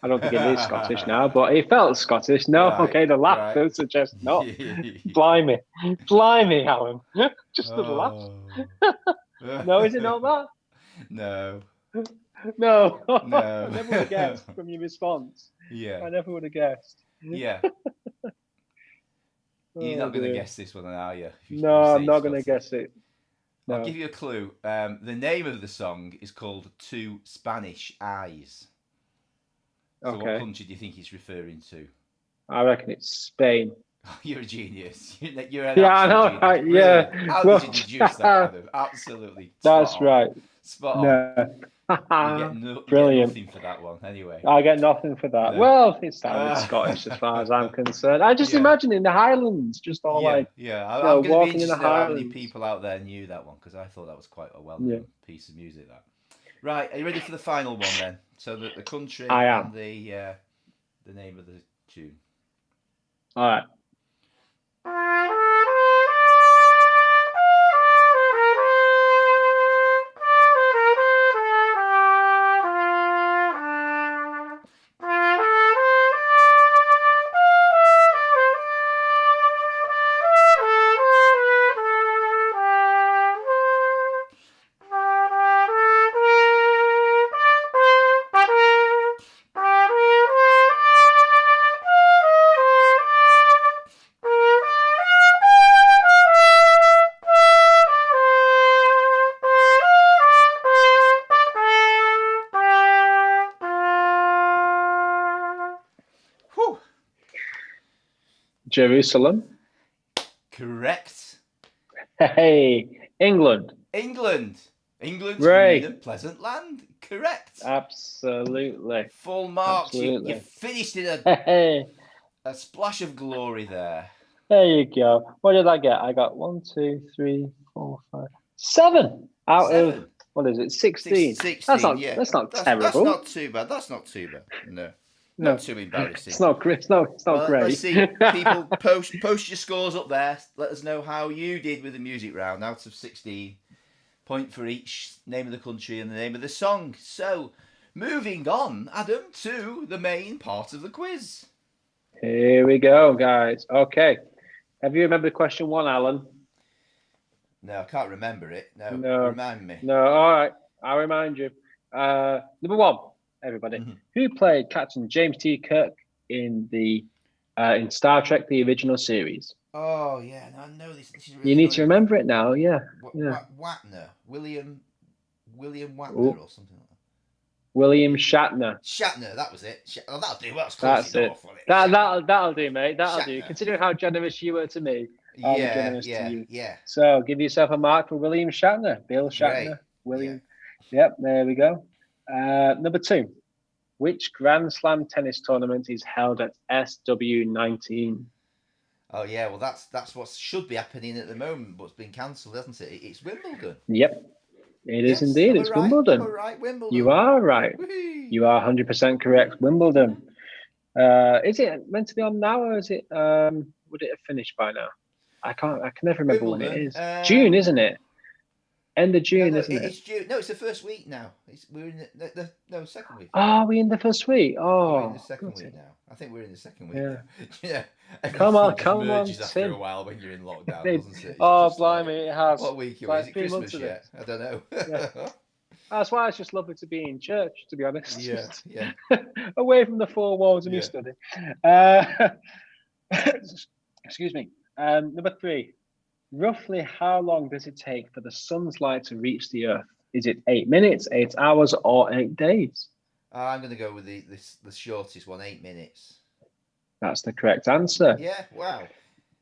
I don't think it is Scottish now, but it felt Scottish. No, Right, okay, the laughter right. suggests not. Blimey, blimey, Alan. Just the laugh. Oh. No, is it not that? No. No. No. I never would have guessed from your response. Yeah. I never would have guessed. Yeah. You're not going to guess this one, are you? No, I'm not going to guess it. No. I'll give you a clue. The name of the song is called Two Spanish Eyes. So Okay. what country do you think it's referring to? I reckon it's Spain. You're a genius. You're an Yeah, I know. absolute Right, genius. yeah. Brilliant. How Well, did you deduce that, Adam? Absolutely. That's spot on. right. Spot on. No. You Brilliant. get nothing for that one, anyway. I get nothing for that. No. Well, it sounded Scottish as far as I'm concerned. I just imagine in the Highlands, just all I'm going to be walking in interested the to know how many Highlands. people out there knew that one, because I thought that was quite a well-known piece of music. That. Right, are you ready for the final one then? So the country and the name of the tune. All right. Jerusalem. Correct. Hey, England. England's Right. green and pleasant land. Correct. Absolutely. Full marks. Absolutely. You finished in a splash of glory there. There you go. What did I get? I got 1, 2, 3, 4, 5, 7 out of what is it? 16. 16. That's not terrible. That's not too bad. That's not too bad. No. Not too embarrassing. It's not great. It's not great. Let's see. People post your scores up there. Let us know how you did with the music round out of 16. Point for each name of the country and the name of the song. So, moving on, Adam, to the main part of the quiz. Here we go, guys. Okay. Have you remembered question 1, Alan? No, I can't remember it. No. Remind me. No, all right. I'll remind you. Number 1, everybody. Mm-hmm. Who played Captain James T. Kirk in in Star Trek, the original series? Oh, yeah. No, I know this. Is really you need to remember it now, yeah. Whatner. William Whatner or something like that. William Shatner. Shatner, that was it. That'll do. That's it. That'll do, mate. That'll do. Considering how generous you were to me, I'll be generous to you. Yeah. So give yourself a mark for William Shatner. Bill Shatner. Great. William. Yeah. Yep, there we go. Number 2. Which Grand Slam tennis tournament is held at SW19? Oh yeah, well that's what should be happening at the moment, but it's been cancelled, hasn't it? It's Wimbledon. Yep, it is indeed. It's right? Wimbledon. Right, Wimbledon. You are right. Whee! You are 100% correct. Wimbledon. Is it meant to be on now, or is it? Would it have finished by now? I can never remember Wimbledon, when it is. June, isn't it? End of June, isn't it? It's June. No, it's the first week now. We're in the second week. Oh, we're in the first week. Oh, we're in the second week now. I think we're in the second week. Yeah. Yeah. Come on, after Tim. a while when you're in lockdown, doesn't it? Oh, blimey, it has. What week are we? Is it Christmas yet? I don't know. Yeah. That's why it's just lovely to be in church, to be honest. Yeah. Away from the 4 walls of your study. Excuse me. Number 3. Roughly how long does it take for the sun's light to reach the Earth? Is it 8 minutes, 8 hours, or 8 days? I'm going to go with the shortest one, 8 minutes. That's the correct answer. Yeah, wow.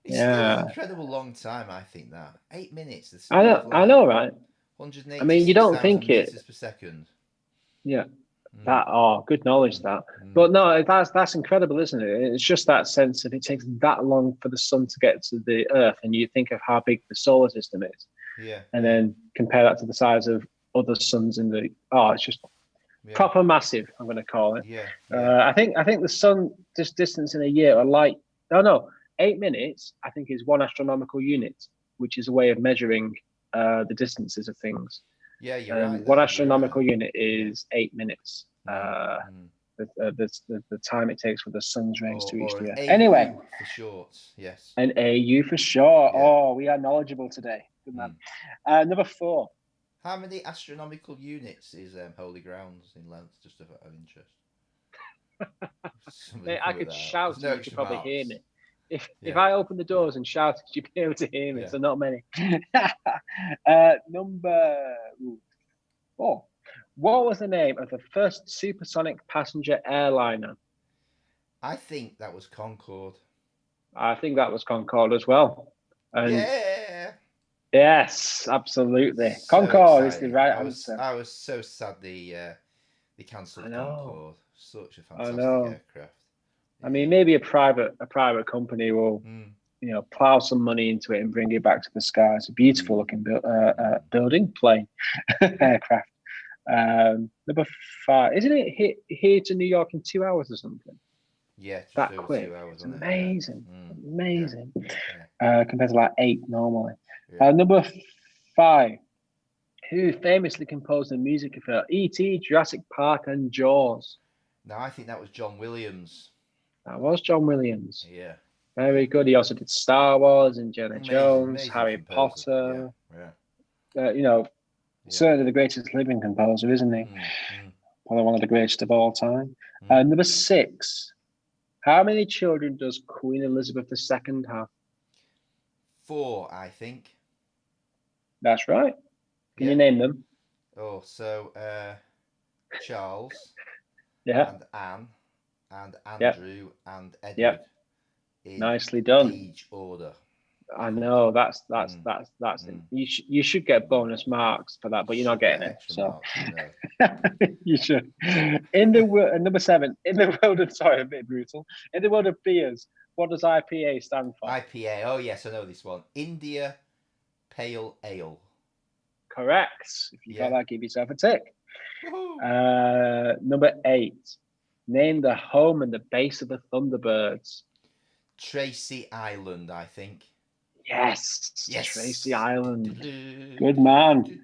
It's still an incredible long time, I think, that. 8 minutes. I know, right? 180. I mean, you don't think it. Meters per second. Yeah. Good knowledge that. But no, that's incredible, isn't it? It's just that sense of it takes that long for the sun to get to the Earth, and you think of how big the solar system is, and then compare that to the size of other suns in the. Oh, it's just proper massive. I'm going to call it. I think the sun distance in a year are like 8 minutes. I think is 1 astronomical unit, which is a way of measuring the distances of things. Yeah, you're right. 1 astronomical unit is 8 minutes. The time it takes for the sun's rays to reach the Earth. Anyway, for short, yes. An AU for short. Yeah. Oh, we are knowledgeable today. Good man. Number 4. How many astronomical units is Holy Grounds in length? Just of interest. Mate, I could shout and you could probably hear me. If I open the doors and shouted, you'd be able to hear me. So not many. Number 4. What was the name of the first supersonic passenger airliner? I think that was Concorde. I think that was Concorde as well. And yes, absolutely. So Concorde is the right answer. I was so sad they cancelled Concorde. Such a fantastic aircraft. I mean, maybe a private company will, plow some money into it and bring it back to the sky. It's a beautiful looking plane, aircraft. Number 5, isn't it here to New York in 2 hours or something? Yeah, just that over quick. 2 hours. It's amazing, amazing. Compared to like 8 normally. Number 5, who famously composed the music for E.T., Jurassic Park, and Jaws? No, I think that was John Williams. That was John Williams. Yeah. Very good. He also did Star Wars, Indiana Jones, Harry Potter. Certainly the greatest living composer, isn't he? Probably one of the greatest of all time. Number 6. How many children does Queen Elizabeth II have? 4, I think. That's right. Can you name them? Oh, so Charles, and Anne, and Andrew, and Edward. Nicely done. Age order. I know that's it. You should get bonus marks for that, but you're not getting it. So you should. In the number 7, in the world of a bit brutal. In the world of beers, what does IPA stand for? IPA. Oh yes, I know this one. India Pale Ale. Correct. If you got that, give yourself a tick. Number 8. Name the home and the base of the Thunderbirds. Tracy Island, I think. Yes. Tracy Island. Good man.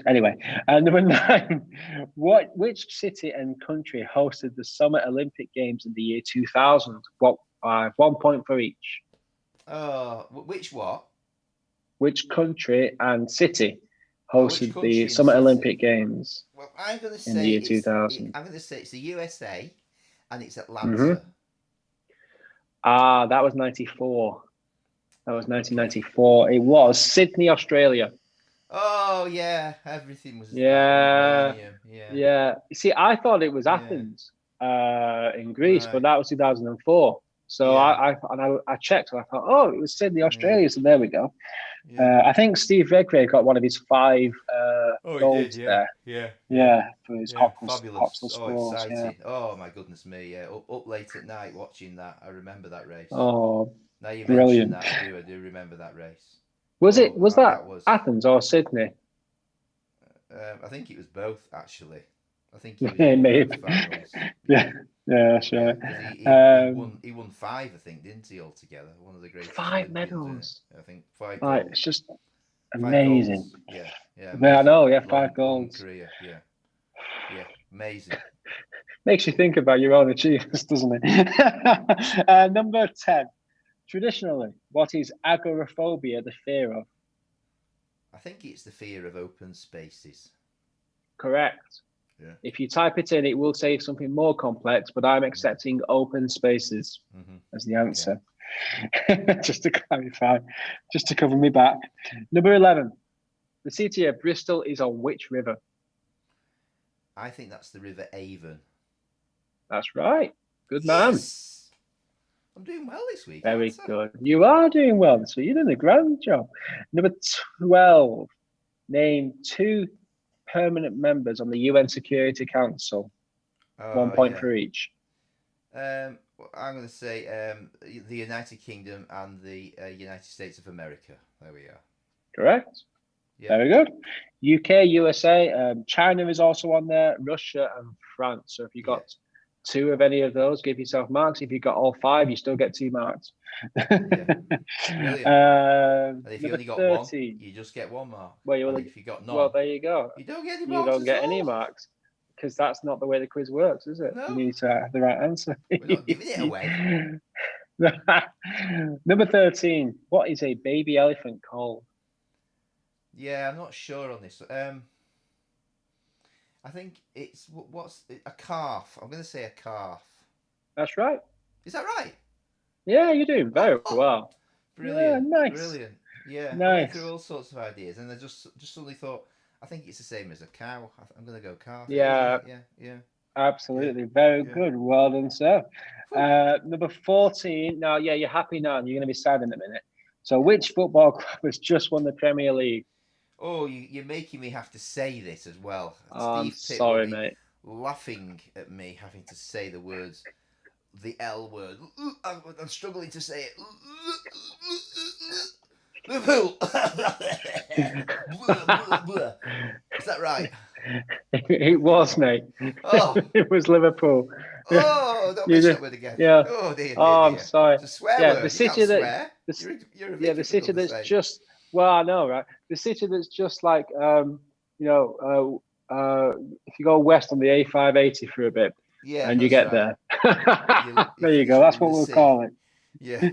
Anyway, number 9. Which city and country hosted the Summer Olympic Games in the year 2000? 1 point for each. Which what? Which country and city hosted the Summer Olympic Games? Well, I'm going to say in the year 2000. I'm going to say it's the USA, and it's Atlanta. That was 94. That was 1994. It was Sydney, Australia. Oh yeah, everything was. Yeah. You see, I thought it was Athens, in Greece, but that was 2004. So I checked and I thought, it was Sydney, Australia. So there we go. I think Steve Redgrave got one of his 5 golds there. For his Hopsle scores. Exciting. Oh my goodness me! Yeah, up late at night watching that. I remember that race. Oh, now you brilliant! That, I do remember that race. Was that Athens or Sydney? I think it was both actually. I think he was maybe. Sure. He won 5, I think, didn't he, altogether? One of the greatest. 5 medals. I think 5 goals. It's just amazing. Amazing. I know, 5 goals. Career. Yeah, amazing. Makes you think about your own achievements, doesn't it? Number 10. Traditionally, what is agoraphobia the fear of? I think it's the fear of open spaces. Correct. Yeah. If you type it in, it will say something more complex, but I'm accepting open spaces as the answer. Just to clarify, just to cover me back. Number 11. The city of Bristol is on which river? I think that's the River Avon. That's right. Good man. Yes. I'm doing well this week. Very good. You are doing well this week. You're doing a grand job. Number 12. Name 2 permanent members on the UN Security Council? 1 point for each. I'm going to say the United Kingdom and the United States of America. There we are. Correct. Yeah. Very good. UK, USA, China is also on there, Russia and France. So if you got 2 of any of those, give yourself marks. If you got all 5, you still get 2 marks. Brilliant. And if you only got 13, 1, you just get 1 mark. Well, if you got none, well, there you go. You don't get any You marks. don't get any marks because that's not the way the quiz works, is it? No. You need to have the right answer. We're not giving it away. Number 13. What is a baby elephant called? Yeah, I'm not sure on this. I think it's what's a calf. I'm going to say a calf. That's right. Is that right? Yeah, you're doing very well. Brilliant. Yeah, nice. Brilliant. Yeah. Nice. I went through all sorts of ideas, and I just suddenly thought, I think it's the same as a cow. I'm going to go calf. Yeah. Yeah. Absolutely. Very good. Well done, sir. Number 14. Now, you're happy now, and you're going to be sad in a minute. So, which football club has just won the Premier League? Oh, you're making me have to say this as well. Oh, Steve I'm sorry, mate. Laughing at me having to say the words, the L word. I'm struggling to say it. Liverpool. Is that right? It was, mate. Oh. It was Liverpool. Oh, don't mention that word again. Yeah. Oh, dear. I'm sorry. It's a swear word. The city that. You're the city that's just. Well, I know, right? The city that's just like, if you go west on the A580 for a bit, and you get there. There you go. That's what we'll call it. Yeah.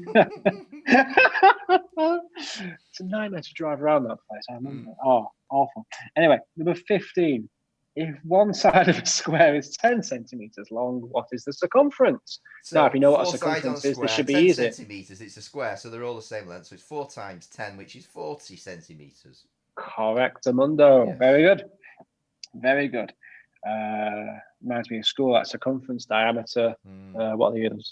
It's a nightmare to drive around that place. I remember. Oh, awful. Anyway, number 15. If one side of a square is 10 centimeters long, what is the circumference? So now, if you know what a circumference is, this should be easy. 10 centimeters, it's a square, so they're all the same length. So it's 4 times 10, which is 40 centimeters. Correct, Amundo. Yes. Very good. Very good. Reminds me of school, that circumference, diameter. What are the others?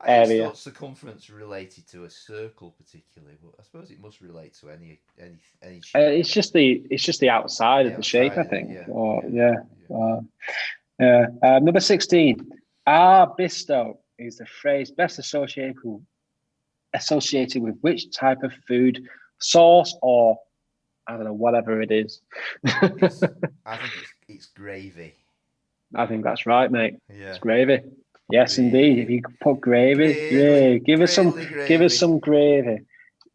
I just thought circumference related to a circle particularly, but I suppose it must relate to any shape. It's just the outside of the shape, I think. Number 16. Arbisto is the phrase best associated with which type of food, sauce, or I don't know, whatever it is. I think it's gravy. I think that's right, mate. Yeah. It's gravy. Yes, indeed. If you put gravy, give us some gravy.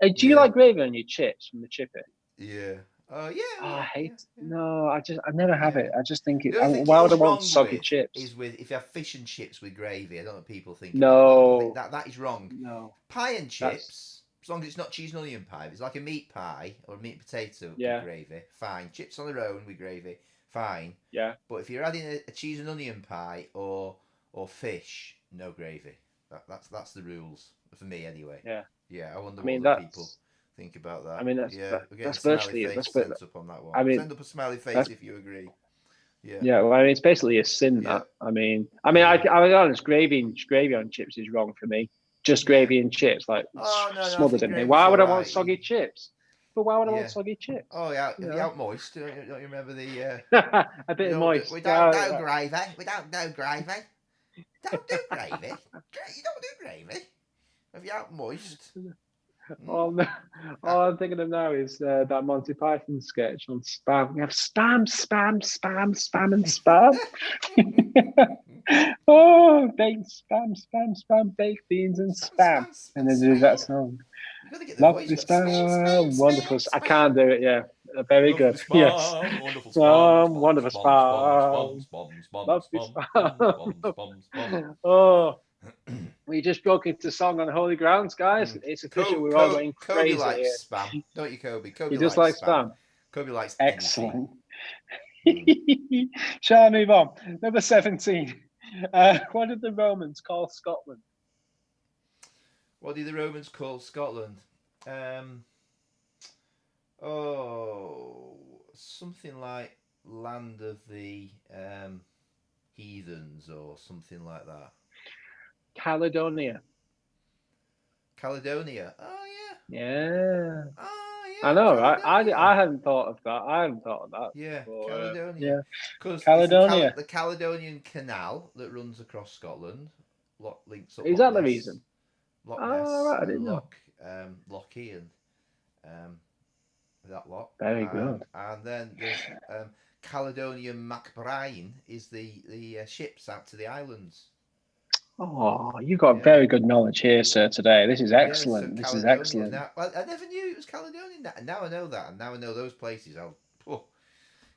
Do you like gravy on your chips from the chippy? Yeah. Oh yeah. Oh, I hate. No, I never have it. I just think it. Why would I want soggy chips? Is with if you have fish and chips with gravy. I don't know what people think. No, that is wrong. No. Pie and chips, as long as it's not cheese and onion pie. If it's like a meat pie or a meat potato with gravy, fine. Chips on their own with gravy, fine. Yeah. But if you're adding a cheese and onion pie or fish, no gravy. That's the rules for me anyway. Yeah. Yeah. I wonder what people think about that. I mean, that's virtually it. Sent up on that one. Send up a smiley face if you agree. Yeah. Yeah. Well, I mean, it's basically a sin. That. I mean, I'll be honest. Gravy on chips is wrong for me. Just gravy and chips, like smothered in there. Why would I want soggy chips? But why would I want soggy chips? Oh yeah, out moist. Don't you remember the? A bit moist. We don't do gravy. We don't do gravy. Don't do gravy. You don't do gravy. If you're out moist. All I'm thinking of now is that Monty Python sketch on spam. We have spam, and spam. Oh, baked spam, baked beans and spam. And then do that song. Love the spam. Wonderful. I can't do it, yeah. Very good. Yes. Wonderful spam. Wonderful spam. Love the spam. Oh. We just broke into song on Holy Grounds, guys. It's official. We're all going crazy. Kobe likes spam, don't you, Kobe? He just likes spam. Kobe likes excellent. Shall I move on? Number 17. What did the Romans call Scotland? What did the Romans call Scotland? Something like land of the heathens or something like that. Caledonia. Caledonia. Oh yeah. Yeah. Oh I know, right? Caledonia. I hadn't thought of that. I hadn't thought of that. Yeah, But, Caledonia. yeah, Because it's Caledonia. the Caledonian Canal that runs across Scotland. Links up Is Loch that the Ness, reason? Loch Oh, Ness right, I and didn't know. Lochie and um, that lot. Very good. And then there's Caledonian MacBride is the ships out to the islands. Oh, you've got very good knowledge here, sir, today. This is excellent. Yeah, This is Caledonia. excellent. Now, well, I never knew it was Caledonia. Now I know that, and now I know those places.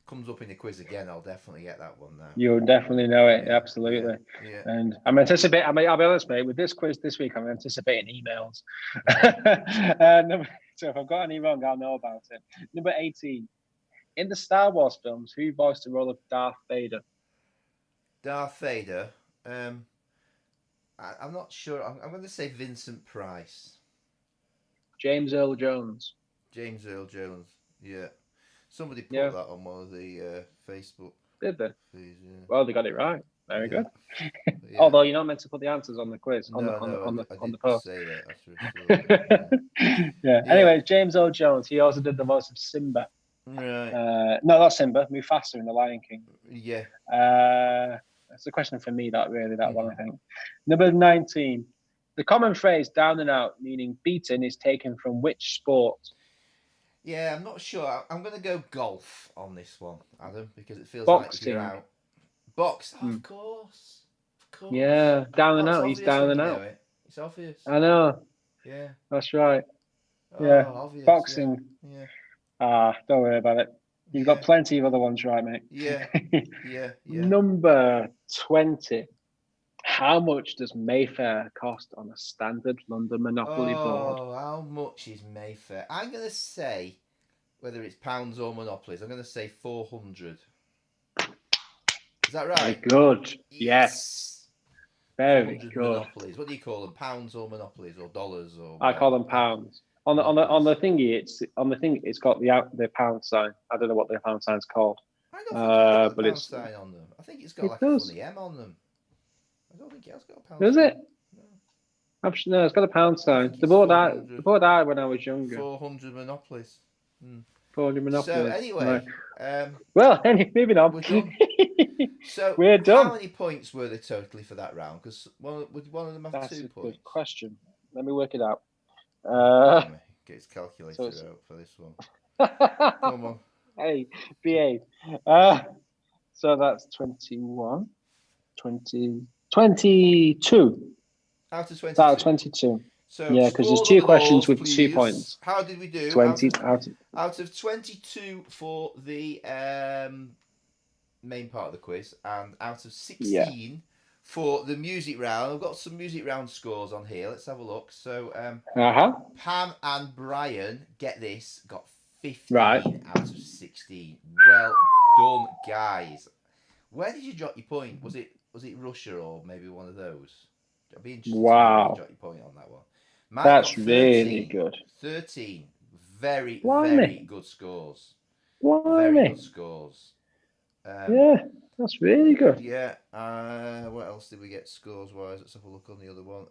Comes up in the quiz again. I'll definitely get that one now. You'll definitely know it, absolutely. Yeah. And I'm anticipating. I'll be honest, mate. With this quiz this week, I'm anticipating emails. So if I've got any wrong, I'll know about it. Number 18. In the Star Wars films, who voiced the role of Darth Vader? Darth Vader. I'm not sure. I'm going to say Vincent Price. James Earl Jones. James Earl Jones. Yeah. Somebody put that on one of the Facebook. Did they? Feeds, yeah. Well, they got it right. Very good. Although you're not meant to put the answers on the quiz on the post. Say that. Yeah. Anyway, James Earl Jones. He also did the voice of Simba. Right. No, not Simba. Mufasa in The Lion King. Yeah. That's a question for me. That one, I think. Number 19. The common phrase "down and out," meaning beaten, is taken from which sport? Yeah, I'm not sure. I'm going to go golf on this one, Adam, because it feels Boxing. like you're out. Of course. Yeah, down and out. He's down and out. It's obvious. I know. Yeah. That's right. Yeah. Obvious, Boxing. Yeah. Don't worry about it. You've got plenty of other ones right, mate. Yeah. Number 20. How much does Mayfair cost on a standard London Monopoly board? Oh, how much is Mayfair? I'm going to say, whether it's pounds or monopolies, I'm going to say 400. Is that right? Very good. Yes. Very good. Monopolies. What do you call them? Pounds or monopolies or dollars or? I call them pounds. On the thingy, it's got the pound sign. I don't know what the pound sign's called. I don't think it's got the pound sign on them. I think it's got like a funny M on them. I don't think it has got a pound sign. Does it? No, it's got a pound sign. The board I when I was younger. 400 monopolies. 400 monopolies. So anyway, moving on. We're done. So we're done. How many points were there totally for that round? Because one of them have That's 2 a points. Good question. Let me work it out. Get his calculator out for this one. Come on. Hey, behave. So that's 21, 20, 22. Out of 22. Out of 22. So yeah, because there's 2 questions with please. 2 points. How did we do? 20 out of 22 for the main part of the quiz, and out of 16 for the music round. I've got some music round scores on here. Let's have a look. So Pam and Brian, get this, got 15 out of 16. Well done, guys. Where did you drop your point? Was it Russia or maybe one of those? I'd be interested to know drop your point on that one. Mine That's 13, really good. 13. Very good scores. Very good scores. That's really good. Yeah. What else did we get scores wise? Let's have a look on the other one.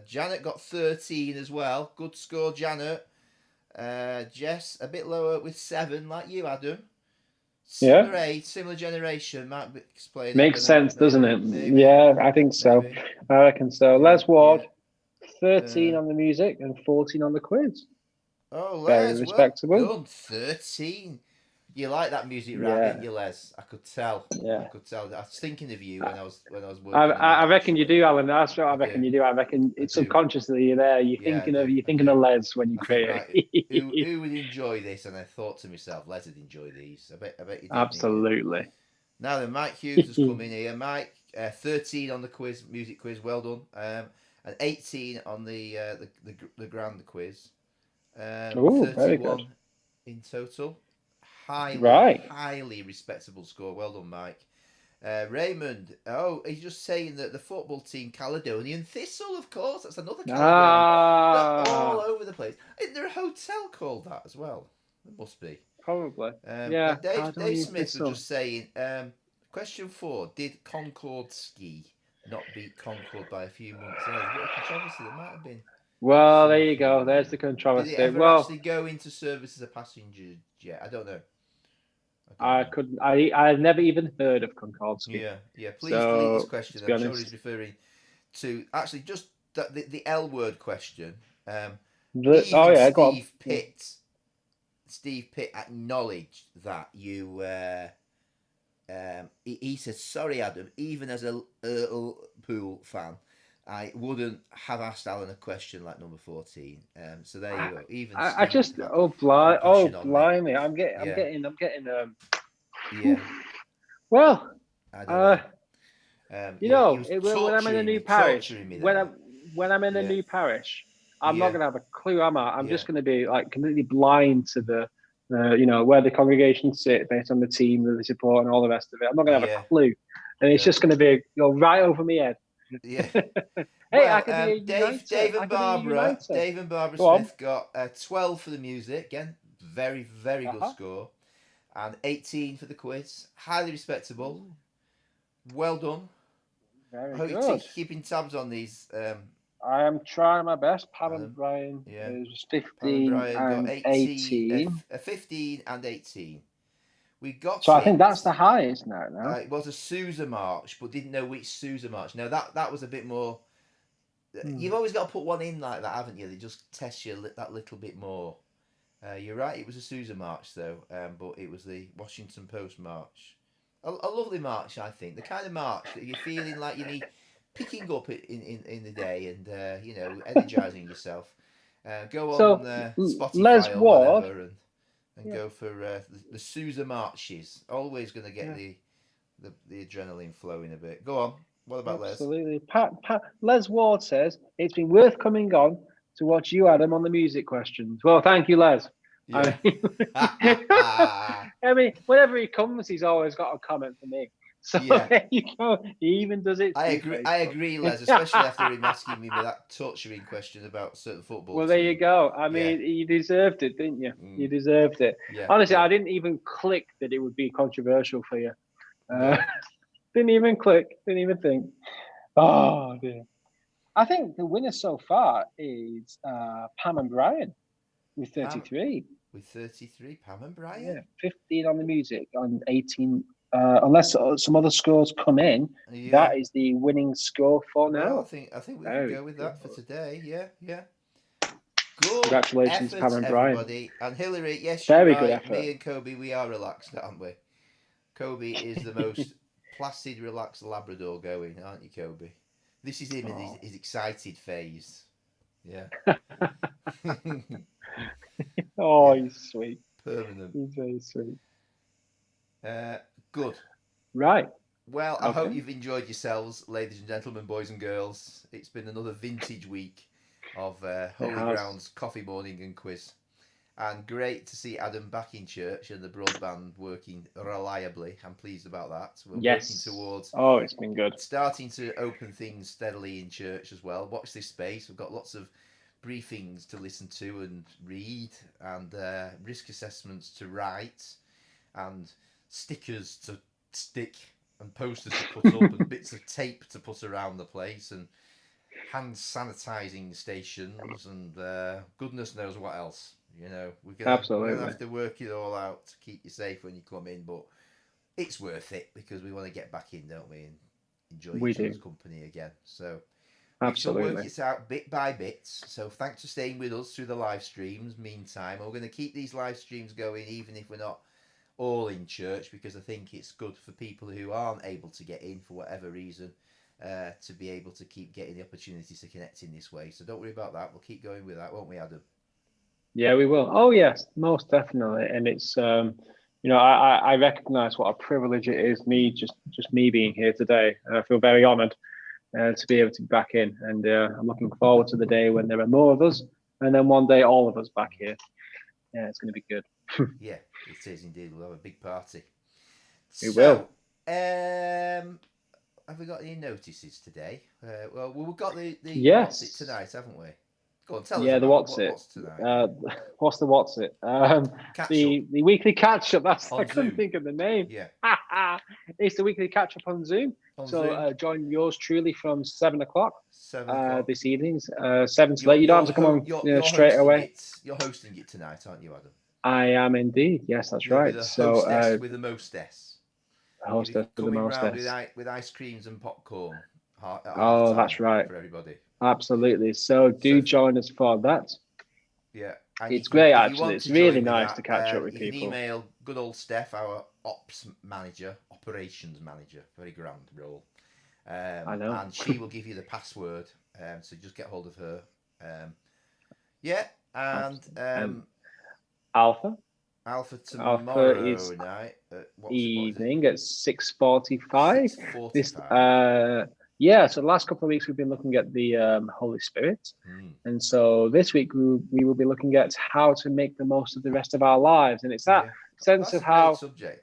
Janet got 13 as well. Good score, Janet. Jess a bit lower with 7, like you, Adam. Similar age, similar generation. Might explain. Makes sense, doesn't it? Maybe. Yeah, I think so. Maybe. I reckon so. Les Ward, 13 on the music and 14 on the quiz. Oh, Les, very respectable. Well done. 13. You like that music round, didn't you, Les? I could tell. Yeah. I could tell. I was thinking of you when I was working. I reckon you do, Alan. That's what I reckon you do. I reckon it's subconsciously you're there. You're thinking of Les when you create it. Who would enjoy this? And I thought to myself, Les would enjoy these. I bet you did. Absolutely. Now then, Mike Hughes has come in here. Mike, 13 on the quiz, music quiz. Well done. And 18 on the grand quiz. 31 in total. Highly respectable score. Well done, Mike. Raymond, he's just saying that the football team Caledonian Thistle, of course, that's another Caledonian. They're all over the place. Isn't there a hotel called that as well? There must be. Probably. Dave Smith was just saying, question 4, did Concord Ski not beat Concord by a few months? There's a bit of controversy, there might have been. Well, there you go. There's the Did controversy. it ever Well, actually go into service as a passenger jet? I don't know. I couldn't. I've never even heard of Konkolsky. Yeah. Please delete this So question. to be I'm sure he's honest, referring to actually just the L word question. oh Even yeah, go on. Yeah. Steve Pitt acknowledged that you. He said, "Sorry, Adam. Even as a Liverpool fan, I wouldn't have asked Alan a question like number 14. So there you go. Even I Steve just had oh compassion on me. blimey, Yeah, I'm getting yeah. well, I don't know. He was when I'm in a new parish, torturing me there. when I'm in a Yeah, new parish, I'm not yeah, gonna have a clue, am I? I'm yeah, just gonna be like completely blind to the, where the congregation sit based on the team that they support and all the rest of it. I'm not gonna have yeah, a clue, and it's yeah, just gonna be right over my head. yeah. Hey, I Well, could be a uniter. Dave I and could be a Barbara, uniter. Go on. Smith got 12 for the music. Again, very, very good Uh-huh. score. And 18 for the quiz. Highly respectable. Well done. I Very hope you're good. keeping tabs on these. I am trying my best. Pam and Adam. Brian Yeah. is Pam and 15 Brian got and 18. 15 and 18. We got So I think it. that's the highest now. No. It was a Sousa march, but didn't know which Sousa march. Now that was a bit more. You've always got to put one in like that, haven't you? They just test you that little bit more. You're right. It was a Sousa march though, but it was the Washington Post march. A lovely march, I think. The kind of march that you're feeling like you need picking up in the day and energizing yourself. Go on So Les Spotify or Ward. whatever and Yeah. go for the Sousa marches. Always going to get Yeah. the adrenaline flowing a bit. Go on. What about Les? Absolutely. Les Ward says it's been worth coming on to watch you, Adam, on the music questions. Well, thank you, Les. Yeah. I mean, whenever he comes, he's always got a comment for me. So Yeah. there you go. He even does it. I agree, Les. Especially after him asking me that torturing question about certain football. Well, there you go. I Yeah. mean, you deserved it, didn't you? You deserved it. Yeah. Honestly, yeah. I didn't even click that it would be controversial for you. No. Didn't even click. Didn't even think. Oh dear. I think the winner so far is Pam and Brian with 33. With 33, Pam and Brian. Yeah, 15 on the music and 18. Unless some other scores come in, that is the winning score for now. Well, I think we can go with that for today. Yeah. Good Congratulations, effort, Pam and Brian. everybody. And Hillary, yes, Very you're good right. effort. Me and Kobe, we are relaxed, aren't we? Kobe is the most placid, relaxed Labrador going, aren't you, Kobe? This is him in his excited phase. Yeah. Oh, yeah. He's sweet. Permanent. He's very sweet. Good. Right. Well, I hope you've enjoyed yourselves, ladies and gentlemen, boys and girls. It's been another vintage week of Holy Grounds Coffee Morning and Quiz. And great to see Adam back in church and the broadband working reliably. I'm pleased about that. We're working towards it's been good. Starting to open things steadily in church as well. Watch this space. We've got lots of briefings to listen to and read, and risk assessments to write, and stickers to stick, and posters to put up, and bits of tape to put around the place, and hand sanitizing stations, and goodness knows what else. We're gonna have to work it all out to keep you safe when you come in, but it's worth it because we want to get back in, don't we, and enjoy each other's company again. So we shall work it out bit by bit. So thanks for staying with us through the live streams. Meantime, we're going to keep these live streams going even if we're not all in church, because I think it's good for people who aren't able to get in for whatever reason to be able to keep getting the opportunities to connect in this way. So don't worry about that. We'll keep going with that, won't we, Adam? Yeah, we will. Oh yes, most definitely. And it's I recognise what a privilege it is just me being here today. I feel very honoured to be able to be back in, and I'm looking forward to the day when there are more of us, and then one day all of us back here. Yeah, it's going to be good. Yeah, it is indeed. We'll have a big party. We will. Have we got any notices today? Well, we've got the yes what's it tonight, haven't we? Go on, tell us the about what's it? what's tonight. What's the what's it? The weekly catch up. I couldn't Zoom. think of the name. Yeah. It's the weekly catch up on Zoom. Zoom. Join yours truly from 7:00 this evening. 7 to 8. You don't have to come on straight away. You're hosting it tonight, aren't you, Adam? I am indeed. Yes, that's right. With the mostess. Hostess with the mostess. With ice creams and popcorn. That's right. For everybody. Absolutely. So join us for that. Yeah. It's great, actually. It's really nice to catch up with people. You can email good old Steph, our operations manager, very grand role. I know. And she will give you the password. So just get hold of her. Alpha tomorrow night evening at 6:45. So the last couple of weeks we've been looking at the Holy Spirit, and so this week we will be looking at how to make the most of the rest of our lives, and it's that sense of how. Subject.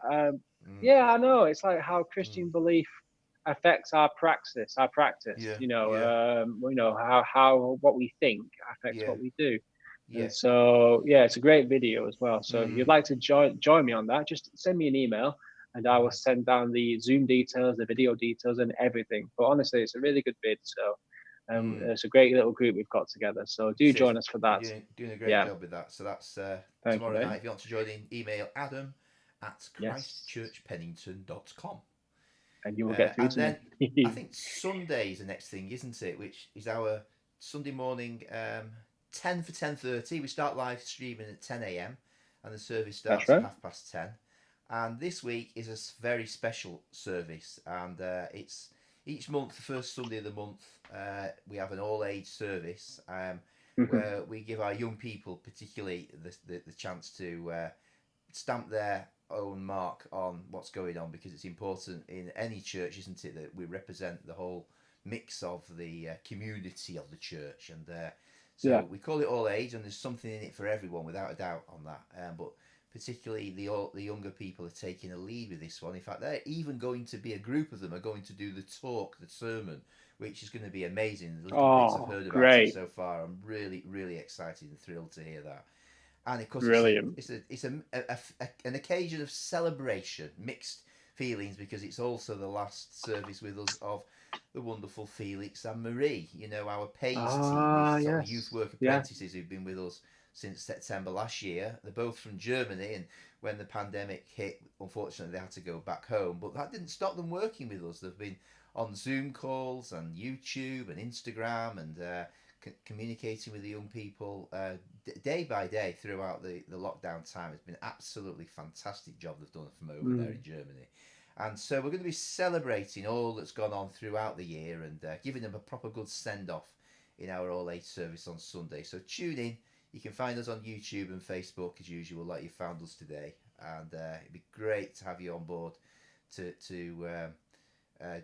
Yeah, I know. It's like how Christian belief affects our practice. How what we think affects what we do. Yeah. And so it's a great video as well. So if you'd like to join me on that, just send me an email and I will send down the Zoom details, the video details, and everything. But honestly, it's a really good vid. So it's a great little group we've got together. So do join us for that. You're doing a great job with that. So that's tomorrow night. If you want to join in, email adam@christchurchpennington.com. And you will get through to me. I think Sunday is the next thing, isn't it? Which is our Sunday morning 10 for 10:30. We start live streaming at 10 a.m. and the service starts at 10:30. And this week is a very special service, and it's each month, the first Sunday of the month, we have an all-age service where we give our young people, particularly, the chance to stamp their own mark on what's going on, because it's important in any church, isn't it, that we represent the whole mix of the community of the church, and so we call it all age, and there's something in it for everyone, without a doubt on that. But particularly the younger people are taking a lead with this one. In fact, they're even going to be, a group of them are going to do the sermon, which is going to be amazing. The little bits I've heard about it so far, I'm really, really excited and thrilled to hear that. And of course, it's an occasion of celebration, mixed feelings, because it's also the last service with us of the wonderful Felix and Marie, our PAIS team, these youth work apprentices who've been with us since September last year. They're both from Germany, and when the pandemic hit, unfortunately, they had to go back home. But that didn't stop them working with us. They've been on Zoom calls and YouTube and Instagram and communicating with the young people day by day throughout the lockdown time. It's been an absolutely fantastic job they've done from over there in Germany. And so we're going to be celebrating all that's gone on throughout the year and giving them a proper good send-off in our all-age service on Sunday. So tune in. You can find us on YouTube and Facebook as usual, like you found us today. And it'd be great to have you on board to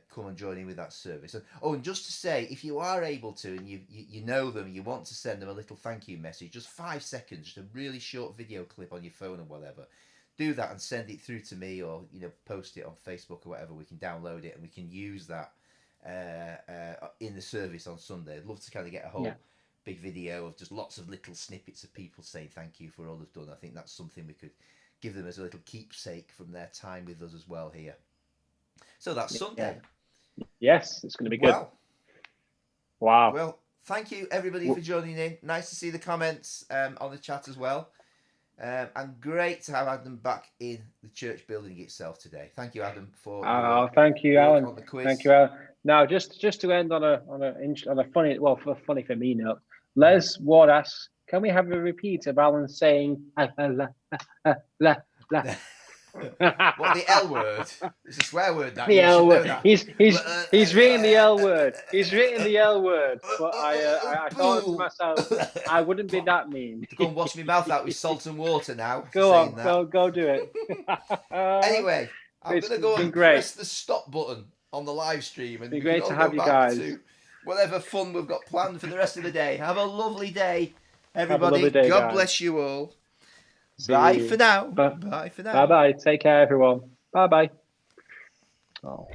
come and join in with that service. And just to say, if you are able to, and you know them, you want to send them a little thank you message, just 5 seconds, just a really short video clip on your phone or whatever. Do that and send it through to me, or post it on Facebook or whatever. We can download it and we can use that in the service on Sunday. I'd love to kind of get a whole big video of just lots of little snippets of people saying thank you for all they've done. I think that's something we could give them as a little keepsake from their time with us as well here. So that's Sunday. Yes, it's going to be good. Wow. Well, thank you everybody for joining in. Nice to see the comments on the chat as well. And great to have Adam back in the church building itself today. Thank you, Adam, for thank you, Alan. On the quiz. Thank you, Alan. Now, just to end on a funny, funny for me note, Les Ward asks, can we have a repeat of Alan saying la? What, the L word? It's a swear word. That the L word. He's written the L word. He's written the L word. But I thought to myself, I wouldn't be that mean. Go and wash my mouth out with salt and water now. Go on, go do it. Anyway, I'm going to go and press the stop button on the live stream, and it's great to have you guys. To whatever fun we've got planned for the rest of the day. Have a lovely day, everybody. God bless you all. Bye for now. Bye for now. Bye bye. Take care, everyone. Bye bye. Oh.